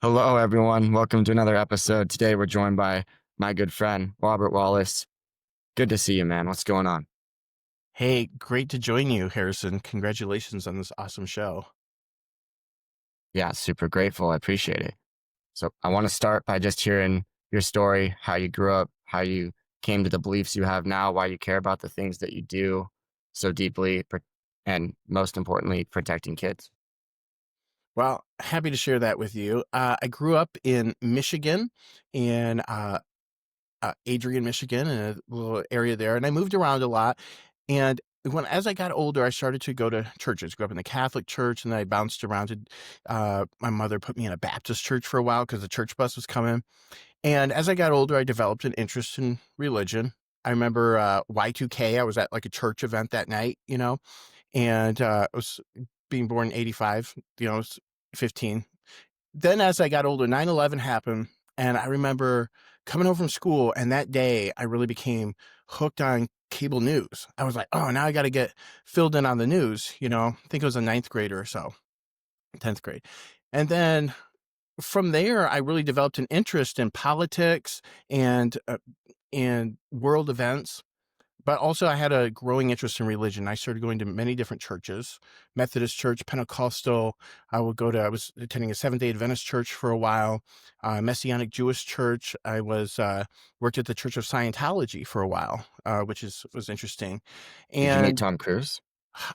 Hello, everyone. Welcome to another episode. Today, we're joined by my good friend, Robert Wallace. Good to see you, man. What's going on? Hey, great to join you, Harrison. Congratulations on this awesome show. Yeah, super grateful. I appreciate it. So, I want to start by just hearing your story, how you grew up, how you came to the beliefs you have now, why you care about the things that you do so deeply, and most importantly, protecting kids. Well, happy to share that with you. I grew up in Michigan, in Adrian, Michigan, in a little area there, and I moved around a lot. And as I got older, I started to go to churches. Grew up in the Catholic Church, and then I bounced around to. My mother put me in a Baptist church for a while because the church bus was coming. And as I got older, I developed an interest in religion. I remember Y2K. I was at like a church event that night, and I was being born in 85, I was 15. Then as I got older, 9/11 happened, and I remember coming home from school, and that day I really became hooked on cable news. I was like, oh, now I got to get filled in on the news, I think it was a ninth grader or so, 10th grade. And then from there, I really developed an interest in politics and world events. But also, I had a growing interest in religion. I started going to many different churches: Methodist Church, Pentecostal. I was attending a Seventh Day Adventist church for a while, Messianic Jewish church. I worked at the Church of Scientology for a while, was interesting. Did you meet And Tom Cruise?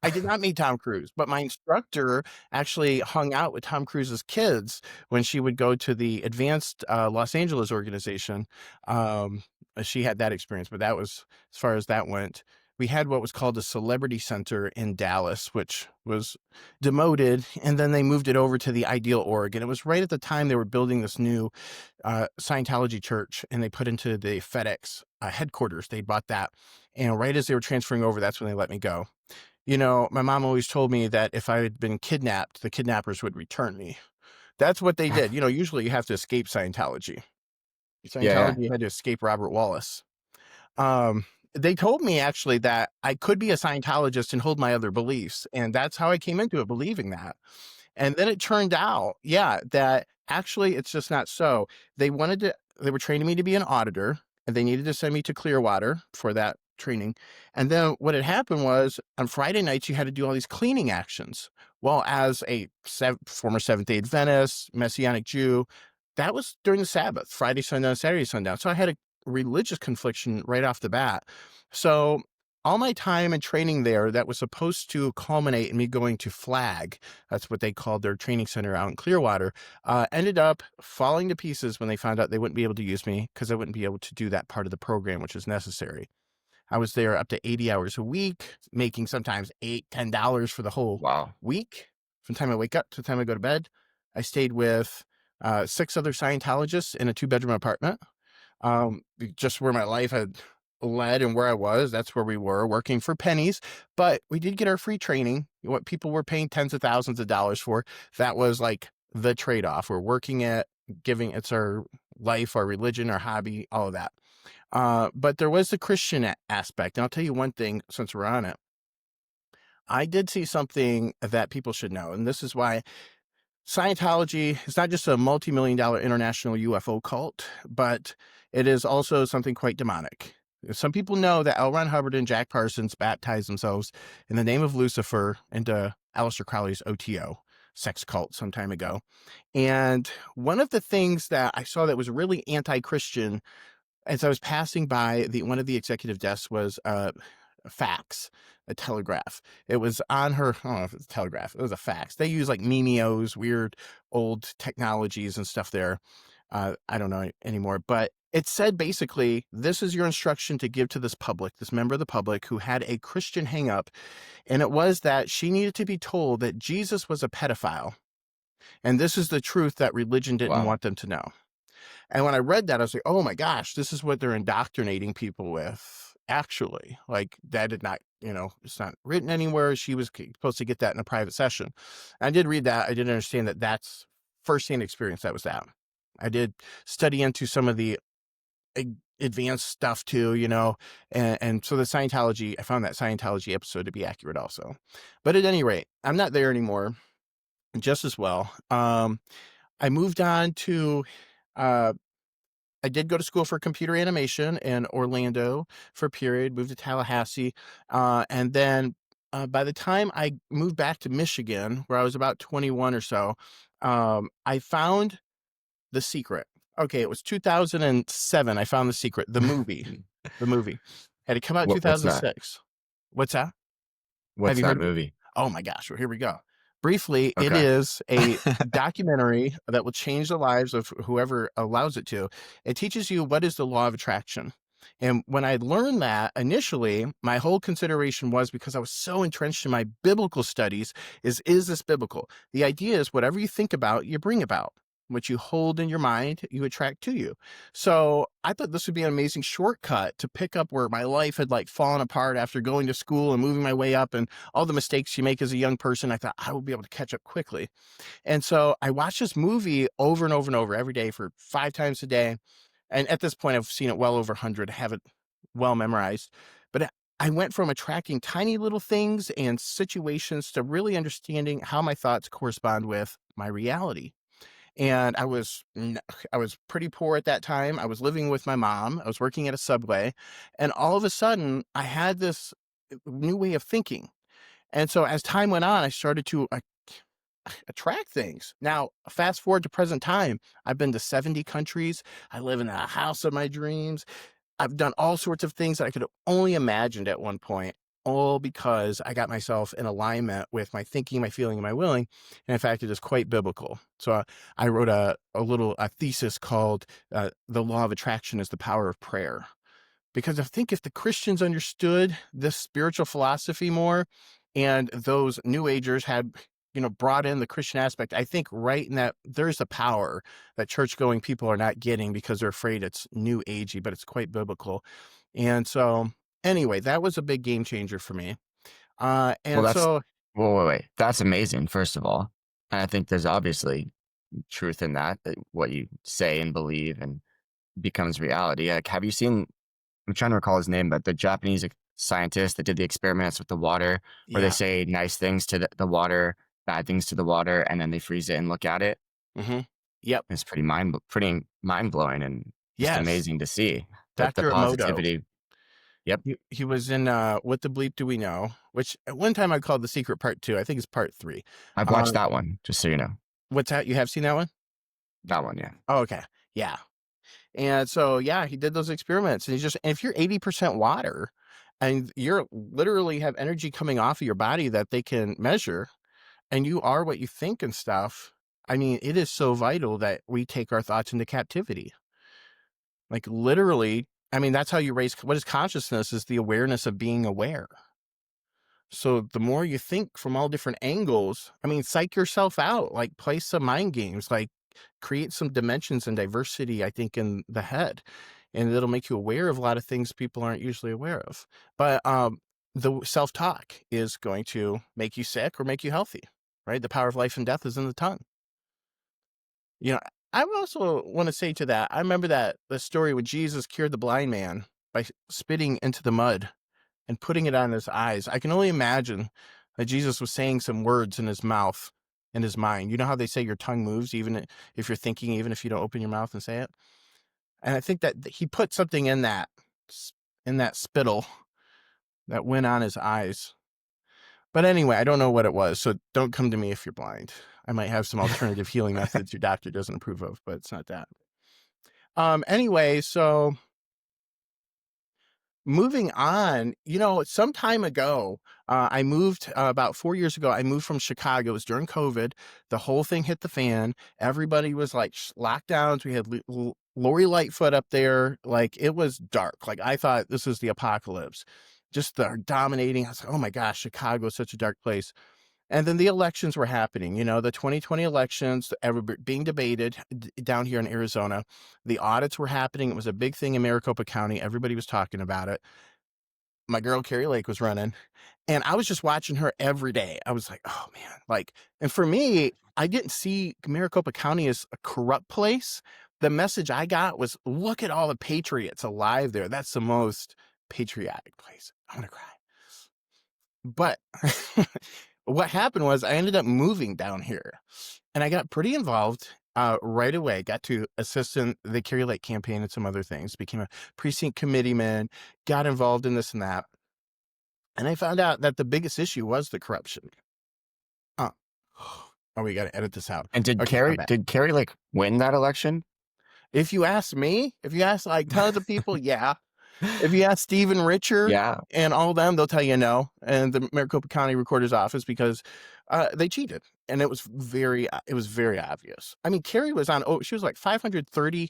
I did not meet Tom Cruise, but my instructor actually hung out with Tom Cruise's kids when she would go to the Advanced Los Angeles organization. Um, she had that experience, but that was as far as that went. We had what was called a celebrity center in Dallas, which was demoted, and then they moved it over to the Ideal Org. And it was right at the time they were building this new Scientology church, and they put into the FedEx headquarters. They bought that. And right as they were transferring over, that's when they let me go. My mom always told me that if I had been kidnapped, the kidnappers would return me. That's what they did. Usually you have to escape Scientology. Yeah, yeah. Scientology had to escape Robert Wallace. Um, they told me actually that I could be a Scientologist and hold my other beliefs. And that's how I came into it, believing that. And then it turned out, yeah, that actually it's just not so. They were training me to be an auditor, and they needed to send me to Clearwater for that training. And then what had happened was on Friday nights, you had to do all these cleaning actions. Well, as a former Seventh Day Adventist, Messianic Jew, that was during the Sabbath, Friday, sundown, Saturday, sundown. So I had a religious confliction right off the bat. So all my time and training there that was supposed to culminate in me going to Flag, that's what they called their training center out in Clearwater, ended up falling to pieces when they found out they wouldn't be able to use me because I wouldn't be able to do that part of the program, which is necessary. I was there up to 80 hours a week, making sometimes $8, $10 for the whole Wow. week. From the time I wake up to the time I go to bed. I stayed with 6 other Scientologists in a 2-bedroom apartment. Just where my life had led and where I was, that's where we were, working for pennies. But we did get our free training, what people were paying tens of thousands of dollars for. That was like the trade-off. We're working at giving, it's our life, our religion, our hobby, all of that. But there was the Christian aspect. And I'll tell you one thing, since we're on it, I did see something that people should know. And this is why Scientology is not just a multi-million-dollar international UFO cult, but it is also something quite demonic. Some people know that L. Ron Hubbard and Jack Parsons baptized themselves in the name of Lucifer into Aleister Crowley's OTO sex cult some time ago. And one of the things that I saw that was really anti-Christian as I was passing by one of the executive desks was a fax, a telegraph. It was on her, I don't know if it's a telegraph, it was a fax. They use like Mimios, weird old technologies and stuff there. I don't know anymore, but it said basically, this is your instruction to give to this member of the public who had a Christian hangup. And it was that she needed to be told that Jesus was a pedophile. And this is the truth that religion didn't Wow. want them to know. And when I read that, I was like, oh my gosh, this is what they're indoctrinating people with. Actually, like that did not, it's not written anywhere. She was supposed to get that in a private session. I did read that. I didn't understand that that's firsthand experience. That was that. I did study into some of the advanced stuff too, and so I found that Scientology episode to be accurate also. But at any rate, I'm not there anymore, just as well. I moved on to, uh, I did go to school for computer animation in Orlando for a period, moved to Tallahassee. And then by the time I moved back to Michigan, where I was about 21 or so, I found The Secret. Okay, it was 2007. I found The Secret, the movie. The movie had it come out What's that? 2006. What's that? Have What's you that heard of it? movie? Oh my gosh, well, here we go. Briefly, it Okay. is a documentary that will change the lives of whoever allows it to. It teaches you what is the law of attraction. And when I learned that initially, my whole consideration was because I was so entrenched in my biblical studies is this biblical? The idea is whatever you think about, you bring about. What you hold in your mind, you attract to you. So I thought this would be an amazing shortcut to pick up where my life had like fallen apart after going to school and moving my way up and all the mistakes you make as a young person. I thought I will be able to catch up quickly. And so I watched this movie over and over and over every day for 5 times a day. And at this point, I've seen it well over 100, have it well memorized. But I went from attracting tiny little things and situations to really understanding how my thoughts correspond with my reality. And I was pretty poor at that time. I was living with my mom. I was working at a Subway, and all of a sudden, I had this new way of thinking. And so as time went on, I started to attract things. Now, fast forward to present time, I've been to 70 countries. I live in a house of my dreams. I've done all sorts of things that I could have only imagined at one point, all because I got myself in alignment with my thinking, my feeling, and my willing. And in fact, it is quite biblical. So I wrote a thesis called "The Law of Attraction is the Power of Prayer." Because I think if the Christians understood this spiritual philosophy more and those New Agers had, brought in the Christian aspect, I think right in that there's a power that church going people are not getting because they're afraid it's new agey, but it's quite biblical. And so, anyway, that was a big game changer for me. Well, And that's so, wait. That's amazing, first of all. And I think there's obviously truth in that, that what you say and believe and becomes reality. Like, have you seen, I'm trying to recall his name, but the Japanese scientist that did the experiments with the water where they yeah. say nice things to the water, bad things to the water, and then they freeze it and look at it. hmm Yep. It's pretty mind blowing and just Yes. amazing to see the Dr. Emoto. positivity. Yep. He was in What the Bleep Do We Know? Which at one time I called The Secret Part 2. I think it's Part 3. I've watched Um, that one, just so you know. what's that? You have seen that one? That one, yeah. Oh, okay. Yeah. And so, yeah, he did those experiments. And if you're 80% water and you're literally have energy coming off of your body that they can measure, and you are what you think and stuff, I mean, it is so vital that we take our thoughts into captivity. Like literally, I mean, that's how you raise what is consciousness is the awareness of being aware. So the more you think from all different angles, I mean, psych yourself out, like play some mind games, like create some dimensions and diversity, I think, in the head. And it'll make you aware of a lot of things people aren't usually aware of. But the self-talk is going to make you sick or make you healthy, right? The power of life and death is in the tongue. You know, I also want to say to that, I remember that the story when Jesus cured the blind man by spitting into the mud and putting it on his eyes. I can only imagine that Jesus was saying some words in his mouth, in his mind. You know how they say your tongue moves, even if you're thinking, even if you don't open your mouth and say it? And I think that he put something in that spittle that went on his eyes. But anyway, I don't know what it was. So don't come to me if you're blind. I might have some alternative healing methods your doctor doesn't approve of, but it's not that. Anyway, so moving on, some time ago, I moved about 4 years ago. I moved from Chicago. It was during COVID. The whole thing hit the fan. Everybody was like lockdowns. We had Lori Lightfoot up there. Like it was dark. Like I thought this was the apocalypse. Just the dominating. I was like, oh my gosh, Chicago is such a dark place. And then the elections were happening, the 2020 elections being debated down here in Arizona. The audits were happening. It was a big thing in Maricopa County. Everybody was talking about it. My girl Carrie Lake was running, and I was just watching her every day. I was like, oh man, and for me, I didn't see Maricopa County as a corrupt place. The message I got was, look at all the patriots alive there. That's the most patriotic place. I'm gonna cry. But what happened was I ended up moving down here and I got pretty involved right away, got to assist in the Carrie Lake campaign and some other things, became a precinct committeeman, got involved in this and that. And I found out that the biggest issue was the corruption. Uh, oh, we got to edit this out. And Okay, I'm back. Did Kerry like win that election? If you ask me, if you ask like tons of people, yeah. If you ask Stephen Richer Yeah. and all them, they'll tell you no. And the Maricopa County Recorder's Office because they cheated, and it was very obvious. I mean, Carrie was on. Oh, she was like 530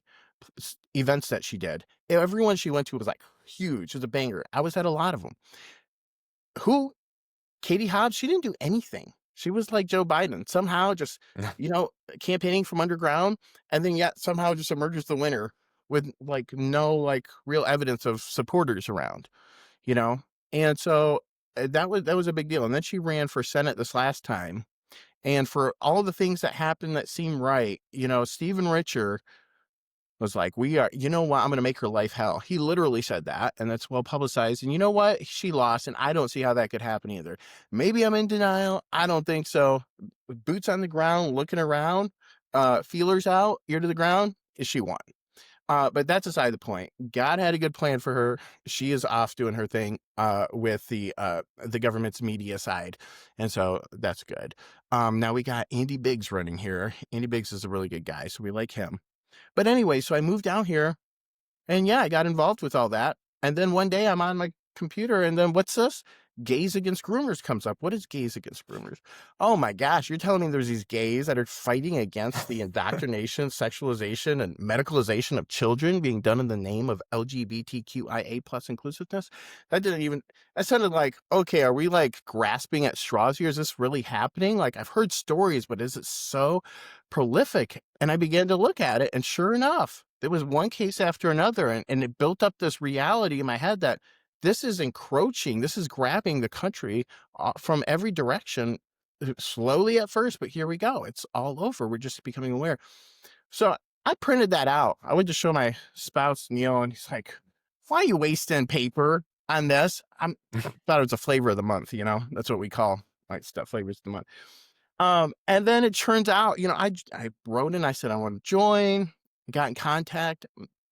events that she did. Everyone she went to was like huge. It was a banger. I was at a lot of them. Who Katie Hobbs, she didn't do anything. She was like Joe Biden, somehow just, campaigning from underground, and then yet somehow just emerges the winner with like no like real evidence of supporters around, you know? And so that was a big deal. And then she ran for Senate this last time. And for all the things that happened that seemed right, Stephen Richer was like, you know what? I'm going to make her life hell. He literally said that, and that's well publicized. And you know what? She lost, and I don't see how that could happen either. Maybe I'm in denial. I don't think so. Boots on the ground, looking around, feelers out, ear to the ground, she won. But that's aside the point. God had a good plan for her. She is off doing her thing with the government's media side, and so that's good. Now we got Andy Biggs running here. Andy Biggs is a really good guy, so we like him. But anyway, so I moved down here and yeah, I got involved with all that. And then one day I'm on my computer and then what's this? Gays Against Groomers comes up. What is Gays Against Groomers? Oh my gosh, you're telling me there's these gays that are fighting against the indoctrination, sexualization, and medicalization of children being done in the name of LGBTQIA plus inclusiveness? That sounded like, okay, are we like grasping at straws here? Is this really happening? Like I've heard stories, but is it so prolific? And I began to look at it and sure enough, there was one case after another, and it built up this reality in my head that this is encroaching, this is grabbing the country from every direction, slowly at first, but here we go. It's all over. We're just becoming aware. So I printed that out. I went to show my spouse, Neil, and he's like, why are you wasting paper on this? I thought it was a flavor of the month, That's what we call like stuff, flavors of the month. And then it turns out, I wrote in, I said, I want to join, got in contact,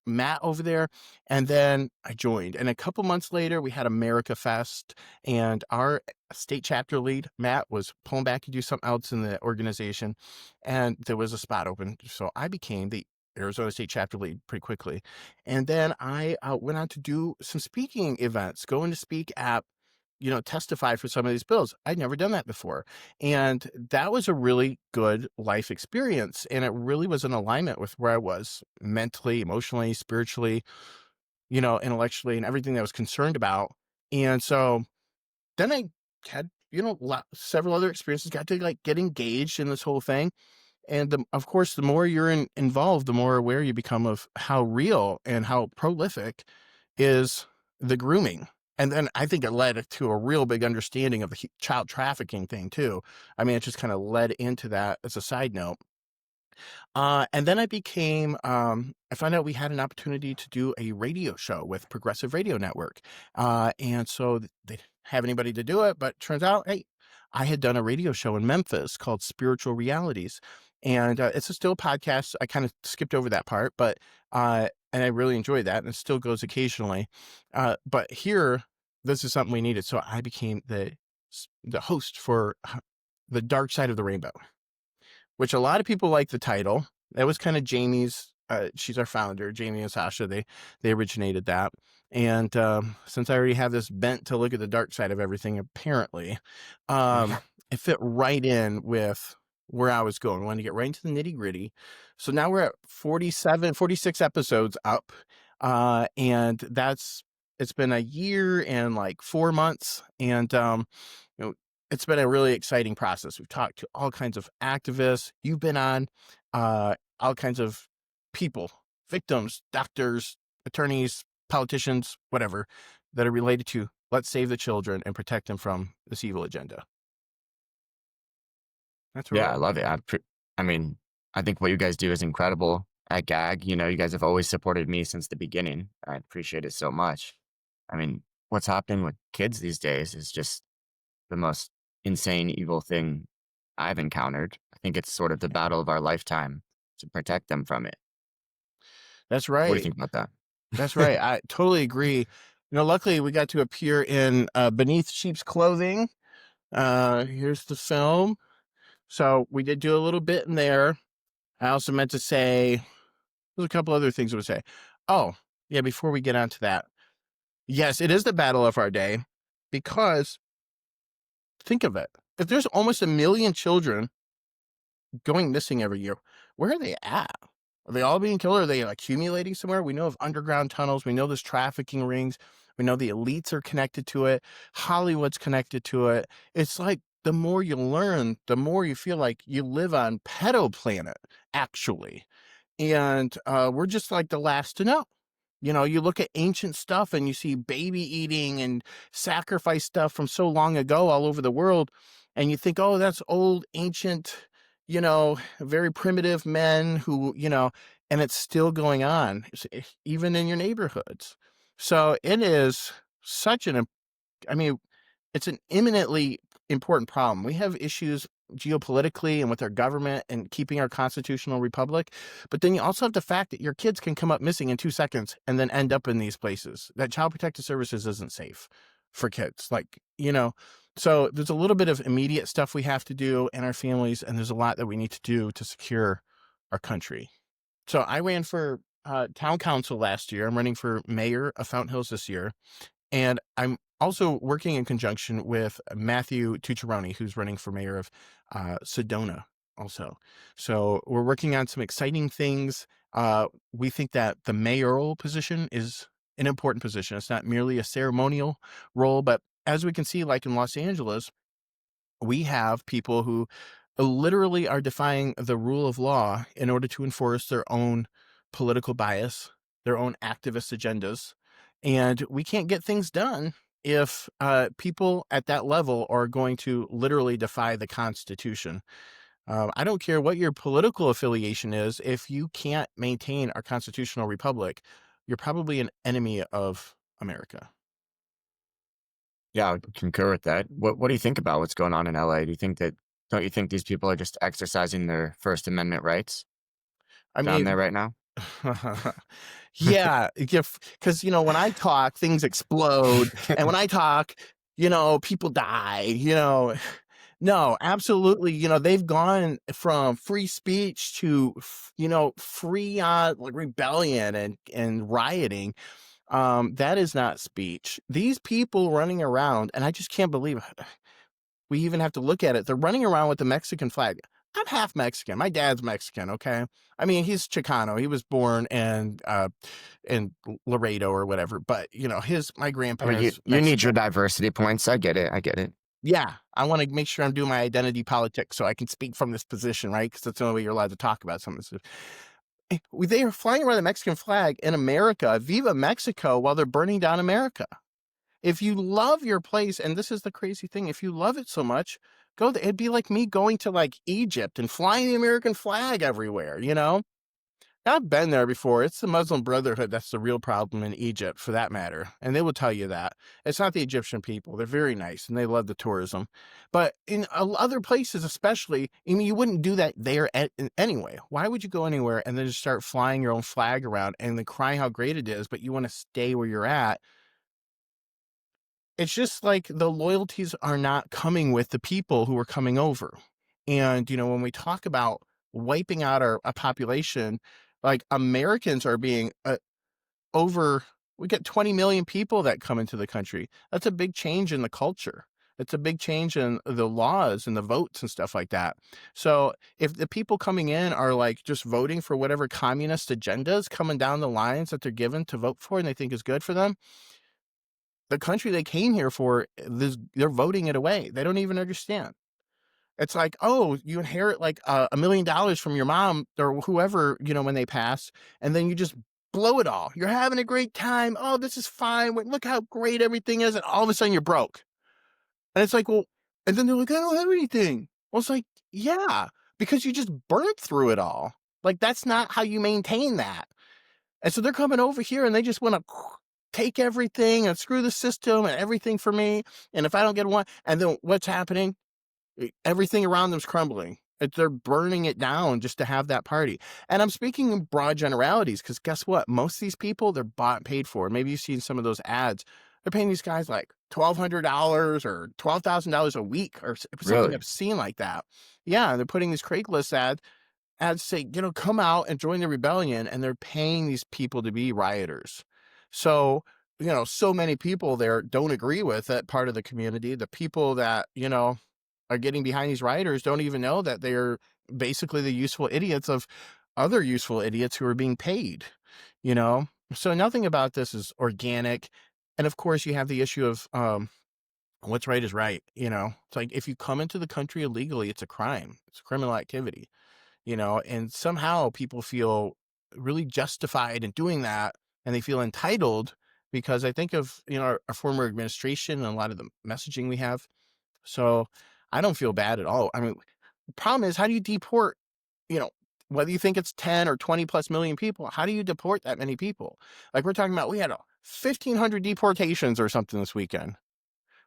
Matt over there, and then I joined. And a couple months later, we had America Fest, and our state chapter lead, Matt, was pulling back to do something else in the organization, and there was a spot open. So I became the Arizona State chapter lead pretty quickly. And then I went on to do some speaking events, going to speak at testify for some of these bills. I'd never done that before. And that was a really good life experience. And it really was in alignment with where I was mentally, emotionally, spiritually, intellectually, and everything that I was concerned about. And so then I had, several other experiences, got to like get engaged in this whole thing. And of course, the more you're involved, the more aware you become of how real and how prolific is the grooming. And then I think it led to a real big understanding of the child trafficking thing too. I mean, it just kind of led into that as a side note. And then I found out we had an opportunity to do a radio show with Progressive Radio Network. And so they didn't have anybody to do it, but turns out, hey, I had done a radio show in Memphis called Spiritual Realities. And it's a still podcast. I kind of skipped over that part, but and I really enjoyed that, and it still goes occasionally. But here, this is something we needed, so I became the host for the Dark Side of the Rainbow, which a lot of people like the title. That was kind of Jamie's. She's our founder, Jamie and Sasha. They originated that, and since I already have this bent to look at the dark side of everything, apparently, it fit right in with where I was going. I wanted to get right into the nitty gritty. So now we're at 46 episodes up. And it's been a year and like 4 months. And, it's been a really exciting process. We've talked to all kinds of activists. You've been on, all kinds of people, victims, doctors, attorneys, politicians, whatever, that are related to let's save the children and protect them from this evil agenda. That's where we're Yeah, I at. love it. I mean, I think what you guys do is incredible at GAG. You guys have always supported me since the beginning. I appreciate it so much. I mean, what's happening with kids these days is just the most insane, evil thing I've encountered. I think it's sort of the battle of our lifetime. to protect them from it. That's What do you right. think about That's that? right. I totally agree. Luckily we got to appear in Beneath Sheep's Clothing. Here's the film. So we did do a little bit in there. I also meant to say, there's a couple other things I would say. Oh, yeah, before we get onto that. Yes, it is the battle of our day because think of it. If there's almost 1 million children going missing every year, where are they at? Are they all being killed? Are they accumulating somewhere? We know of underground tunnels. We know there's trafficking rings. We know the elites are connected to it. Hollywood's connected to it. It's like the more you learn, the more you feel like you live on pedo planet, actually. And we're just like the last to know. You look at ancient stuff and you see baby eating and sacrifice stuff from so long ago all over the world. And you think, oh, that's old, ancient, very primitive men who, and it's still going on, even in your neighborhoods. So it is such I mean, it's an imminently important problem. We have issues geopolitically and with our government and keeping our constitutional republic. But then you also have the fact that your kids can come up missing in 2 seconds and then end up in these places. That Child Protective Services isn't safe for kids. So there's a little bit of immediate stuff we have to do in our families, and there's a lot that we need to do to secure our country. So I ran for town council last year. I'm running for mayor of Fountain Hills this year. And I'm also working in conjunction with Matthew Tucciaroni, who's running for mayor of Sedona also. So we're working on some exciting things. We think that the mayoral position is an important position. It's not merely a ceremonial role, but as we can see, like in Los Angeles, we have people who literally are defying the rule of law in order to enforce their own political bias, their own activist agendas. And we can't get things done if people at that level are going to literally defy the Constitution. I don't care what your political affiliation is. If you can't maintain our constitutional republic, you're probably an enemy of America. Yeah, I would concur with that. What do you think about what's going on in LA? Don't you think these people are just exercising their First Amendment rights I down mean, there right now? yeah, because when I talk, things explode, and when I talk, people die. No, absolutely. They've gone from free speech to free like rebellion and rioting. That is not speech. These people running around, and I just can't believe we even have to look at it. They're running around with the Mexican flag. I'm half Mexican. My dad's Mexican. Okay, I mean he's Chicano. He was born in Laredo or whatever. But my I mean, grandparents you need your Mexican. diversity points. I get it. I get it. Yeah, I want to make sure I'm doing my identity politics so I can speak from this position, right? Because that's the only way you're allowed to talk about some of this. They are flying around the Mexican flag in America, Viva Mexico, while they're burning down America. If you love your place, and this is the crazy thing, if you love it so much, go there. It'd be like me going to like Egypt and flying the American flag everywhere. I've been there before. It's the Muslim Brotherhood that's the real problem in Egypt, for that matter. And they will tell you that. It's not the Egyptian people. They're very nice and they love the tourism. But in other places, especially, you wouldn't do that there anyway. Why would you go anywhere and then just start flying your own flag around and then crying how great it is, but you want to stay where you're at? It's just like the loyalties are not coming with the people who are coming over. And, when we talk about wiping out a population, like Americans are being over, we get 20 million people that come into the country. That's a big change in the culture. It's a big change in the laws and the votes and stuff like that. So if the people coming in are like just voting for whatever communist agendas coming down the lines that they're given to vote for and they think is good for them, the country they came here for, they're voting it away. They don't even understand. It's like, oh, you inherit like $1 million from your mom or whoever, when they pass, and then you just blow it all. You're having a great time. Oh, this is fine. Look how great everything is. And all of a sudden you're broke. And it's like, well, and then they're like, I don't have anything. Well, it's like, yeah, because you just burnt through it all. Like, that's not how you maintain that. And so they're coming over here and they just want to take everything and screw the system and everything for me. And if I don't get one, and then what's happening? Everything around them's crumbling. They're burning it down just to have that party. And I'm speaking in broad generalities because guess what? Most of these people, they're bought and paid for. Maybe you've seen some of those ads. They're paying these guys like $1,200 or $12,000 a week or something Really? obscene like that. Yeah, they're putting these Craigslist ads say, come out and join the rebellion, and they're paying these people to be rioters. So, so many people there don't agree with that part of the community. The people that, are getting behind these rioters don't even know that they're basically the useful idiots of other useful idiots who are being paid, you know? So nothing about this is organic. And of course, you have the issue of what's right is right. It's like if you come into the country illegally, it's a crime, it's a criminal activity, and somehow people feel really justified in doing that, and they feel entitled because I think of, our former administration and a lot of the messaging we have. So I don't feel bad at all. I mean, the problem is, how do you deport, you know, whether you think it's 10 or 20 plus million people, how do you deport that many people? Like we're talking about, we had 1,500 deportations or something this weekend.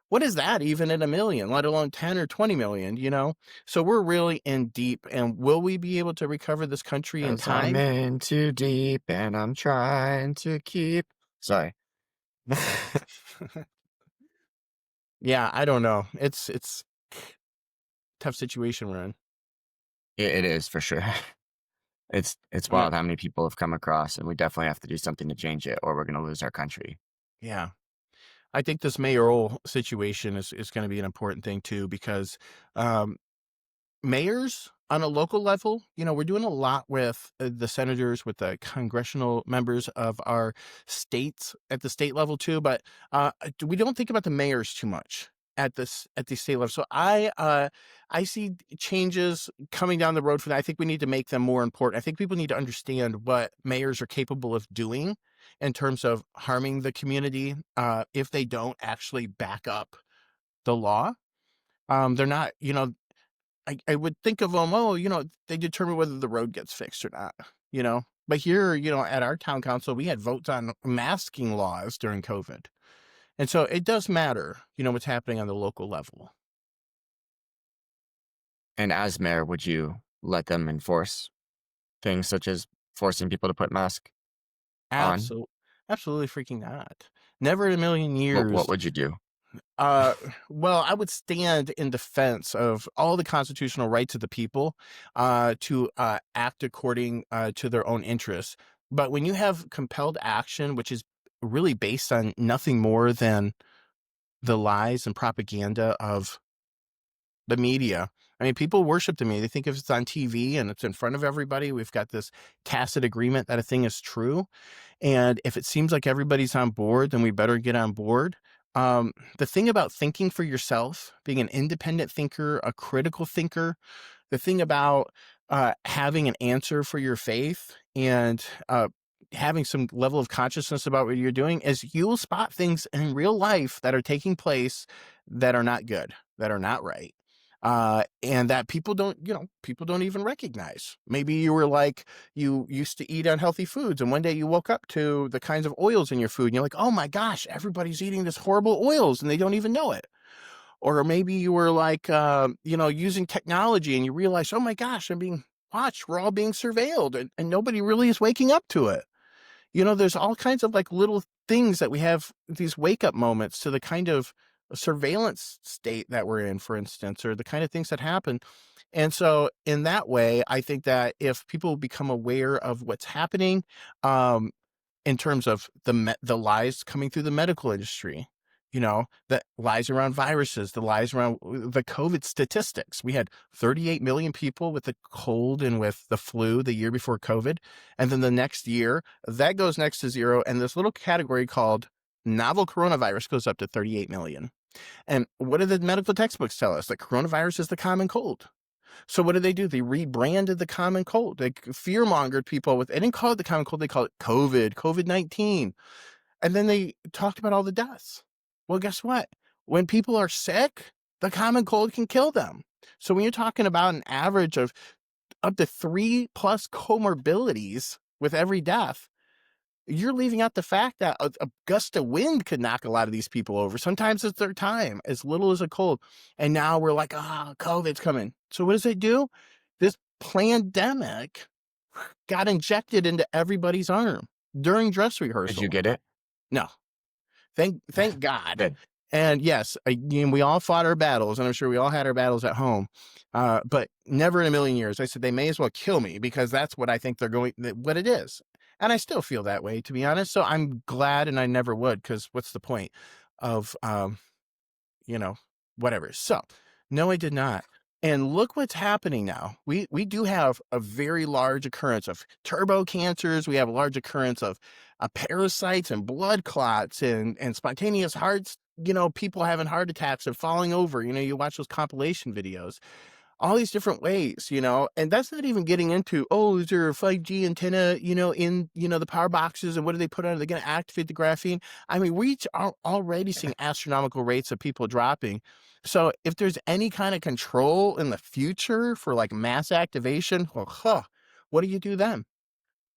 What is that even in a million, let alone 10 or 20 million? So we're really in deep, and will we be able to recover this country in 'Cause I'm time? in too deep and I'm trying to keep. Sorry. Yeah, I don't know. It's tough situation we're in. It is for sure. It's Uh, wild how many people have come across, and we definitely have to do something to change it, or we're gonna lose our country. yeah. I think this mayoral situation is going to be an important thing too, because um, mayors on a local level, we're doing a lot with the senators, with the congressional members of our states at the state level too, but we don't think about the mayors too much at the state level. So I see changes coming down the road for that. I think we need to make them more important. I think people need to understand what mayors are capable of doing in terms of harming the community if they don't actually back up the law. They're not, I would think of them, oh, they determine whether the road gets fixed or not, you know? But here, at our town council, we had votes on masking laws during COVID. And so it does matter, what's happening on the local level. And as mayor, would you let them enforce things such as forcing people to put masks on? Absolutely. Absolutely freaking not. Never in a million What years. would you do? Uh, well, I would stand in defense of all the constitutional rights of the people to act according to their own interests. But when you have compelled action, which is really based on nothing more than the lies and propaganda of the media. I mean, people worship the media. They think if it's on TV and it's in front of everybody, we've got this tacit agreement that a thing is true. And if it seems like everybody's on board, then we better get on board. The thing about thinking for yourself, being an independent thinker, a critical thinker, the thing about having an answer for your faith and having some level of consciousness about what you're doing is you'll spot things in real life that are taking place that are not good, that are not right. And that people don't even recognize. Maybe you were like, you used to eat unhealthy foods, and one day you woke up to the kinds of oils in your food, and you're like, oh my gosh, everybody's eating this horrible oils, and they don't even know it. Or maybe you were like, using technology, and you realize, oh my gosh, I'm being watched. We're all being surveilled, and nobody really is waking up to it. There's all kinds of like little things that we have, these wake up moments to the kind of surveillance state that we're in, for instance, or the kind of things that happen. And so in that way, I think that if people become aware of what's happening, um, in terms of the lies coming through the medical industry, the lies around viruses, the lies around the COVID statistics. We had 38 million people with the cold and with the flu the year before COVID. And then the next year, that goes next to zero. And this little category called novel coronavirus goes up to 38 million. And what do the medical textbooks tell us? That coronavirus is the common cold. So what did they do? They rebranded the common cold. They fear mongered people with, they didn't call it the common cold. They called it COVID-19. And then they talked about all the deaths. Well, guess what? When people are sick, the common cold can kill them. So when you're talking about an average of up to 3+ comorbidities with every death, you're leaving out the fact that a gust of wind could knock a lot of these people over. Sometimes it's their time, as little as a cold. And now we're like, COVID's coming. So what does it do? pandemic got injected into everybody's arm during dress Did you rehearsal. get it? No, thank God. Good. And yes, we all fought our battles, and I'm sure we all had our battles at home. But never in a million years. I said they may as well kill me because that's what I think they're going, what it is. And I still feel that way, to be honest. So I'm glad, and I never would, because what's the point of you know, whatever. So, no, I did not. And look what's happening now. We do have a very large occurrence of turbo cancers. We have a large occurrence of parasites and blood clots and spontaneous hearts. People having heart attacks and falling over. You watch those compilation videos, all these different ways, and that's not even getting into, oh, is there a 5G antenna, in, the power boxes, and what do they put on? Are they going to activate the graphene? I mean, we are already seeing astronomical rates of people dropping. So if there's any kind of control in the future for like mass activation, well, what do you do then?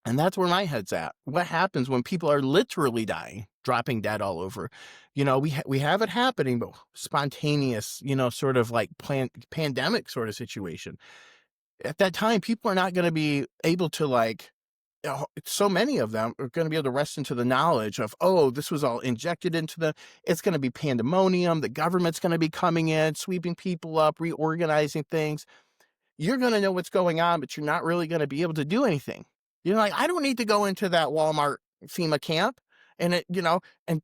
And that's where my head's at. What happens when people are literally dying, dropping dead all over? We have it happening, but spontaneous, sort of like pandemic sort of situation. At that time, people are not going to be able to so many of them are going to be able to rest into the knowledge of, oh, this was all injected into it's going to be pandemonium. The government's going to be coming in, sweeping people up, reorganizing things. You're going to know what's going on, but you're not really going to be able to do anything. You're like, I don't need to go into that Walmart FEMA camp and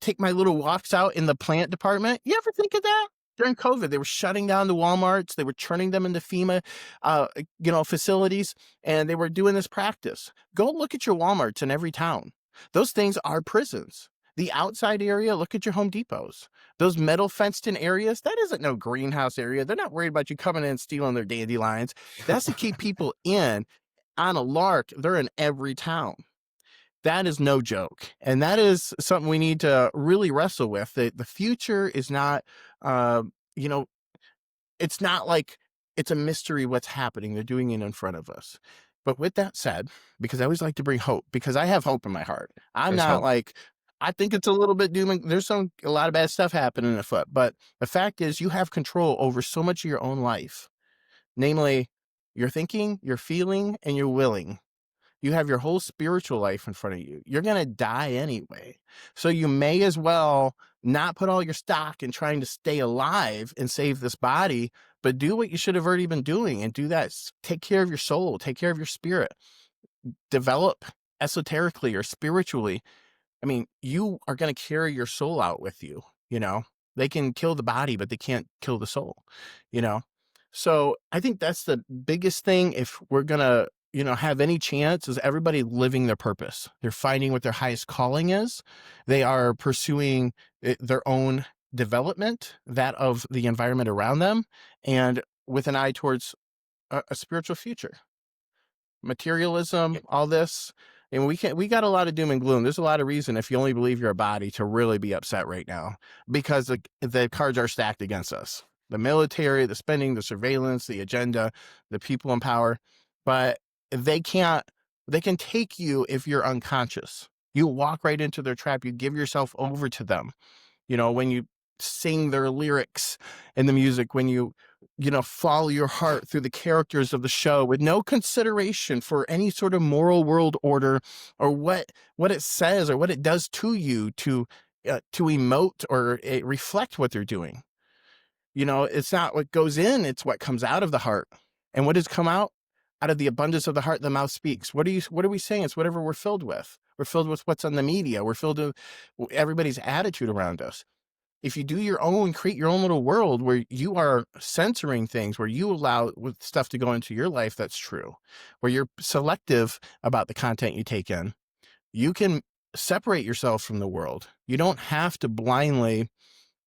take my little walks out in the plant department. You ever think of that? During COVID, they were shutting down the Walmarts. They were turning them into FEMA, facilities, and they were doing this practice. Go look at your Walmarts in every town. Those things are prisons. The outside area, look at your Home Depots. Those metal fenced in areas, that isn't no greenhouse area. They're not worried about you coming in and stealing their dandelions. That's to keep people in on a lark. They're in every town. That is no joke. And that is something we need to really wrestle with. The future is not, uh, you know, it's not like it's a mystery what's happening. They're doing it in front of us. But with that said, because I always like to bring hope, because I have hope in my heart. I'm There's not hope. like, I think it's a little bit dooming. There's a lot of bad stuff happening afoot. But the fact is, you have control over so much of your own life, namely your thinking, your feeling, and your willing. You have your whole spiritual life in front of you. You're going to die anyway. So you may as well not put all your stock in trying to stay alive and save this body, but do what you should have already been doing and do that. Take care of your soul, take care of your spirit, develop esoterically or spiritually. I mean, you are going to carry your soul out with you, They can kill the body, but they can't kill the soul, you know? So I think that's the biggest thing. If we're going to, have any chance, is everybody living their purpose. They're finding what their highest calling is. They are pursuing their own development, that of the environment around them, and with an eye towards a spiritual future. Materialism, all this. And we got a lot of doom and gloom. There's a lot of reason, if you only believe you're a body, to really be upset right now, because the cards are stacked against us. The military, the spending, the surveillance, the agenda, the people in power. But they can take you if you're unconscious. You walk right into their trap. You give yourself over to them. When you sing their lyrics in the music, when you follow your heart through the characters of the show with no consideration for any sort of moral world order or what it says or what it does to you to emote or reflect what they're doing. It's not what goes in, it's what comes out of the heart. And what has come out of the abundance of the heart, the mouth speaks. What are we saying? It's whatever we're filled with. We're filled with what's on the media. We're filled with everybody's attitude around us. If you do create your own little world where you are censoring things, where you allow stuff to go into your life that's true, where you're selective about the content you take in, you can separate yourself from the world. You don't have to blindly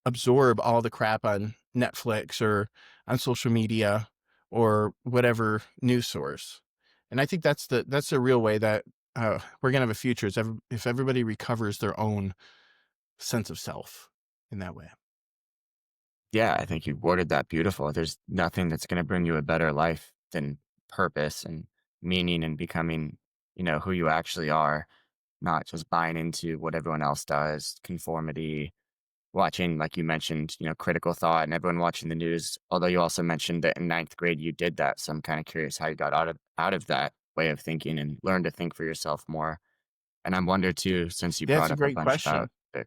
absorb all the crap on Netflix or on social media or whatever news source. And I think that's the real way that we're going to have a future, is if everybody recovers their own sense of self in that way. Yeah, I think you worded that beautiful. There's nothing that's going to bring you a better life than purpose and meaning and becoming, who you actually are, not just buying into what everyone else does, conformity, watching, like you mentioned, critical thought and everyone watching the news. Although you also mentioned that in ninth grade you did that, so I'm kind of curious how you got out of that way of thinking and learned to think for yourself more. And I wonder too, since you That's brought a up a great bunch about question.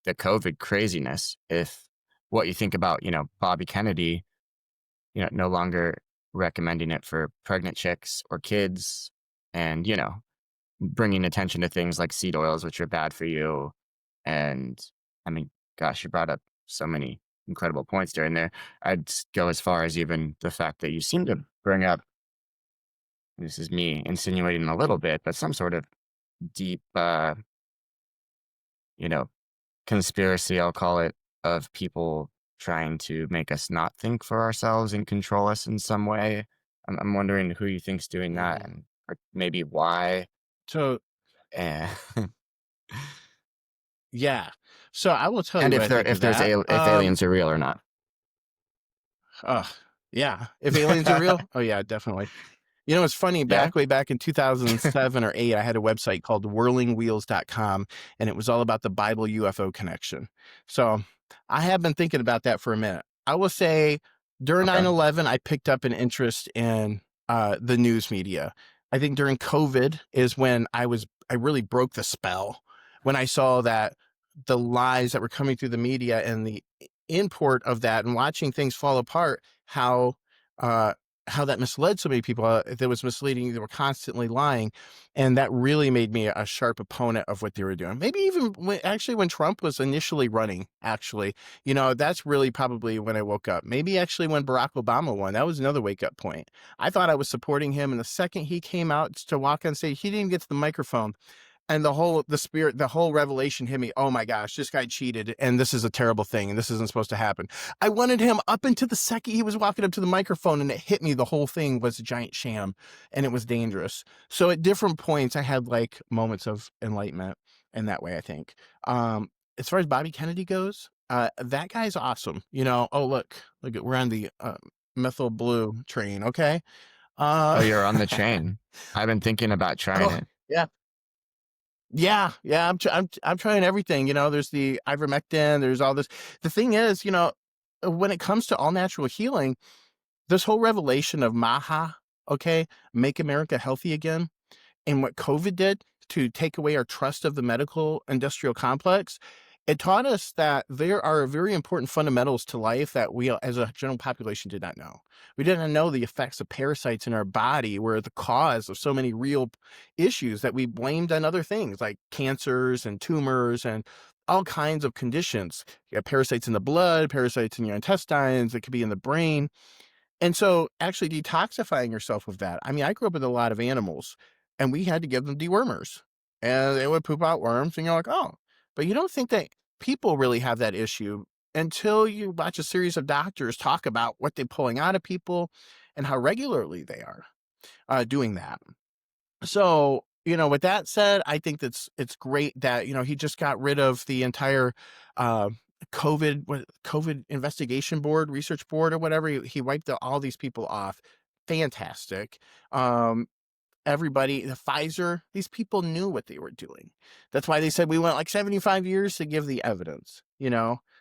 the COVID craziness, if what you think about, Bobby Kennedy, no longer recommending it for pregnant chicks or kids, and bringing attention to things like seed oils, which are bad for you. And I mean, gosh, you brought up so many incredible points during there. I'd go as far as even the fact that you seem to bring up, this is me insinuating a little bit, but some sort of deep, you know, conspiracy, I'll call it, of people trying to make us not think for ourselves and control us in some way. I'm wondering who you think's doing that, Mhm. and or maybe why. So, And yeah. So I will tell you and what I think of that. if aliens are real or not. Ugh, yeah. If aliens are real, oh yeah, definitely. You know, it's funny, Yeah. way back in 2007 or 8, I had a website called whirlingwheels.com, and it was all about the Bible UFO connection. So I have been thinking about that for a minute. I will say during Okay. 9/11, I picked up an interest in the news media. I think during COVID is when I really broke the spell when I saw that the lies that were coming through the media and the import of that and watching things fall apart, uh, how that misled so many people, that was misleading, they were constantly lying, and that really made me a sharp opponent of what they were doing. Maybe even when Trump was initially running, actually, that's really probably when I woke up. Maybe actually when Barack Obama won, that was another wake-up point. I thought I was supporting him, and the second he came out to walk on stage, he didn't even get to the microphone, and the whole revelation hit me. Oh my gosh, this guy cheated, and this is a terrible thing, and this isn't supposed to happen. I wanted him up until the second he was walking up to the microphone, and it hit me. The whole thing was a giant sham, and it was dangerous. So at different points, I had like moments of enlightenment in that way, I think. As far as Bobby Kennedy goes, that guy's awesome. Oh, look, we're on the methyl blue train. Okay. Oh, Uh, you're on the train. I've been thinking about trying oh, it. yeah. Yeah, I'm trying everything, there's the ivermectin, there's all this. The thing is, when it comes to all natural healing, this whole revelation of MAHA, okay, Make America Healthy Again, and what COVID did to take away our trust of the medical industrial complex, it taught us that there are very important fundamentals to life that we as a general population did not know. We didn't know the effects of parasites in our body were the cause of so many real issues that we blamed on other things like cancers and tumors and all kinds of conditions. You have parasites in the blood, parasites in your intestines, it could be in the brain. And so actually detoxifying yourself of that. I mean, I grew up with a lot of animals and we had to give them dewormers and they would poop out worms and you're like, oh, but you don't think that people really have that issue until you watch a series of doctors talk about what they're pulling out of people and how regularly they are doing that. So, with that said, I think it's great that, he just got rid of the entire uh COVID investigation board, research board or whatever. He wiped all these people off. Fantastic. Um Everybody, the Pfizer, these people knew what they were doing. That's why they said we went like 75 years to give the evidence.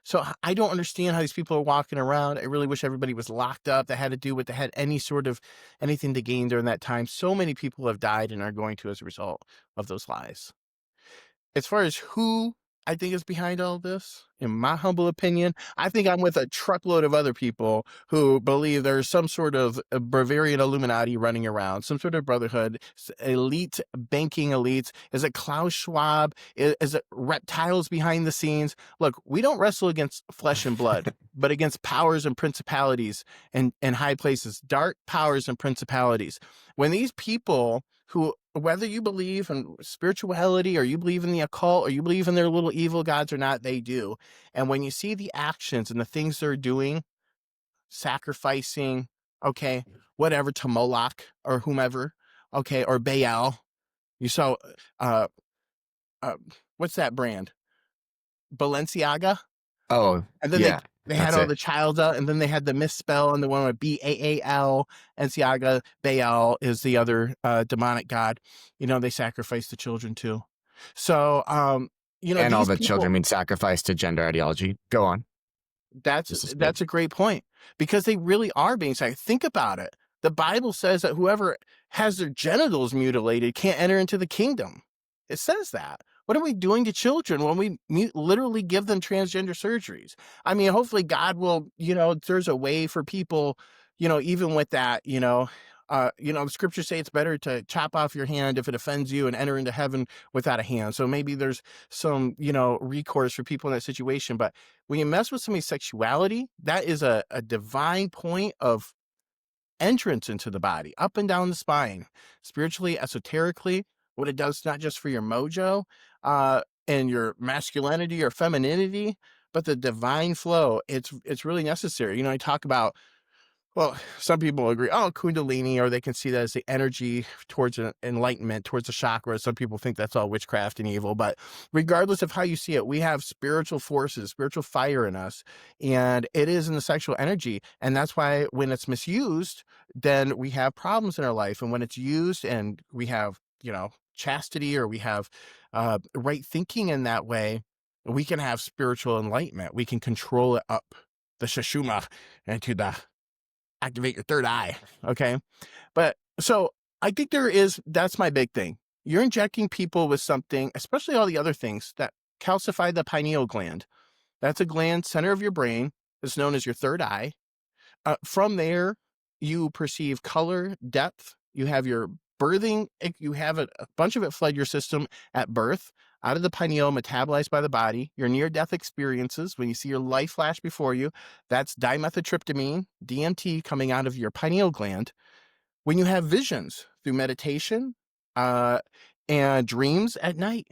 So I don't understand how these people are walking around. I really wish everybody was locked up that had to do what they had any sort of anything to gain during that time. So many people have died and are going to as a result of those lies. As far as who I think is behind all this, in my humble opinion, I think I'm with a truckload of other people who believe there's some sort of Bavarian Illuminati running around, some sort of brotherhood, elite banking elites. Is it Klaus Schwab? Is it reptiles behind the scenes? Look, we don't wrestle against flesh and blood, but against powers and principalities and high places, dark powers and principalities. When these people who, whether you believe in spirituality or you believe in the occult or you believe in their little evil gods or not, they do. And when you see the actions and the things they're doing, sacrificing, okay, whatever, to Moloch or whomever, okay, or Baal, you saw, uh, uh what's that brand? Balenciaga? Oh, And then yeah, they had that's all it. the child and then they had the misspell and the one with Baal, and Siaga. Baal is the other demonic god. They sacrifice the children too. So And all these the people, children being sacrificed to gender ideology. Go on. that's This is good. that's a great point because they really are being sacrificed. Think about it. The Bible says that whoever has their genitals mutilated can't enter into the kingdom. It says that. What are we doing to children when we literally give them transgender surgeries? I mean, hopefully God will, there's a way for people, even with that, the scriptures say it's better to chop off your hand if it offends you and enter into heaven without a hand. So maybe there's some, recourse for people in that situation. But when you mess with somebody's sexuality, that is a divine point of entrance into the body, up and down the spine, spiritually, esoterically, what it does not just for your mojo and your masculinity or femininity, but the divine flow. It's really necessary. I talk about, well, some people agree, oh, Kundalini, or they can see that as the energy towards enlightenment, towards the chakra. Some people think that's all witchcraft and evil. But regardless of how you see it, we have spiritual forces, spiritual fire in us, and it is in the sexual energy. And that's why when it's misused, then we have problems in our life. And when it's used and we have, chastity, or we have right thinking in that way, we can have spiritual enlightenment. We can control it up the shashuma into the activate your third eye. Okay. But so I think that's my big thing. You're injecting people with something, especially all the other things that calcify the pineal gland. That's a gland center of your brain. It's known as your third eye. From there, you perceive color, depth. You have your birthing. You have a bunch of it fled your system at birth, out of the pineal, metabolized by the body. Your near-death experiences, when you see your life flash before you, that's dimethyltryptamine, DMT, coming out of your pineal gland. When you have visions through meditation uh, and dreams at night.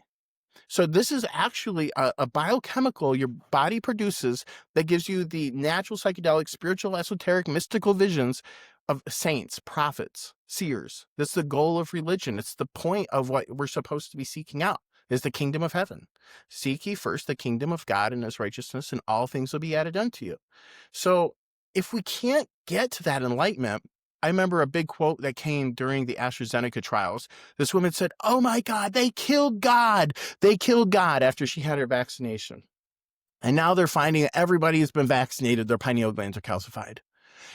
So this is actually a biochemical your body produces that gives you the natural, psychedelic, spiritual, esoteric, mystical visions of saints, prophets, seers. That's the goal of religion. It's the point of what we're supposed to be seeking out, is the kingdom of heaven. Seek ye first the kingdom of God and his righteousness, and all things will be added unto you. So if we can't get to that enlightenment, I remember a big quote that came during the AstraZeneca trials. This woman said, "Oh my God, they killed God. They killed God," after she had her vaccination. And now they're finding that everybody who's been vaccinated, their pineal glands are calcified.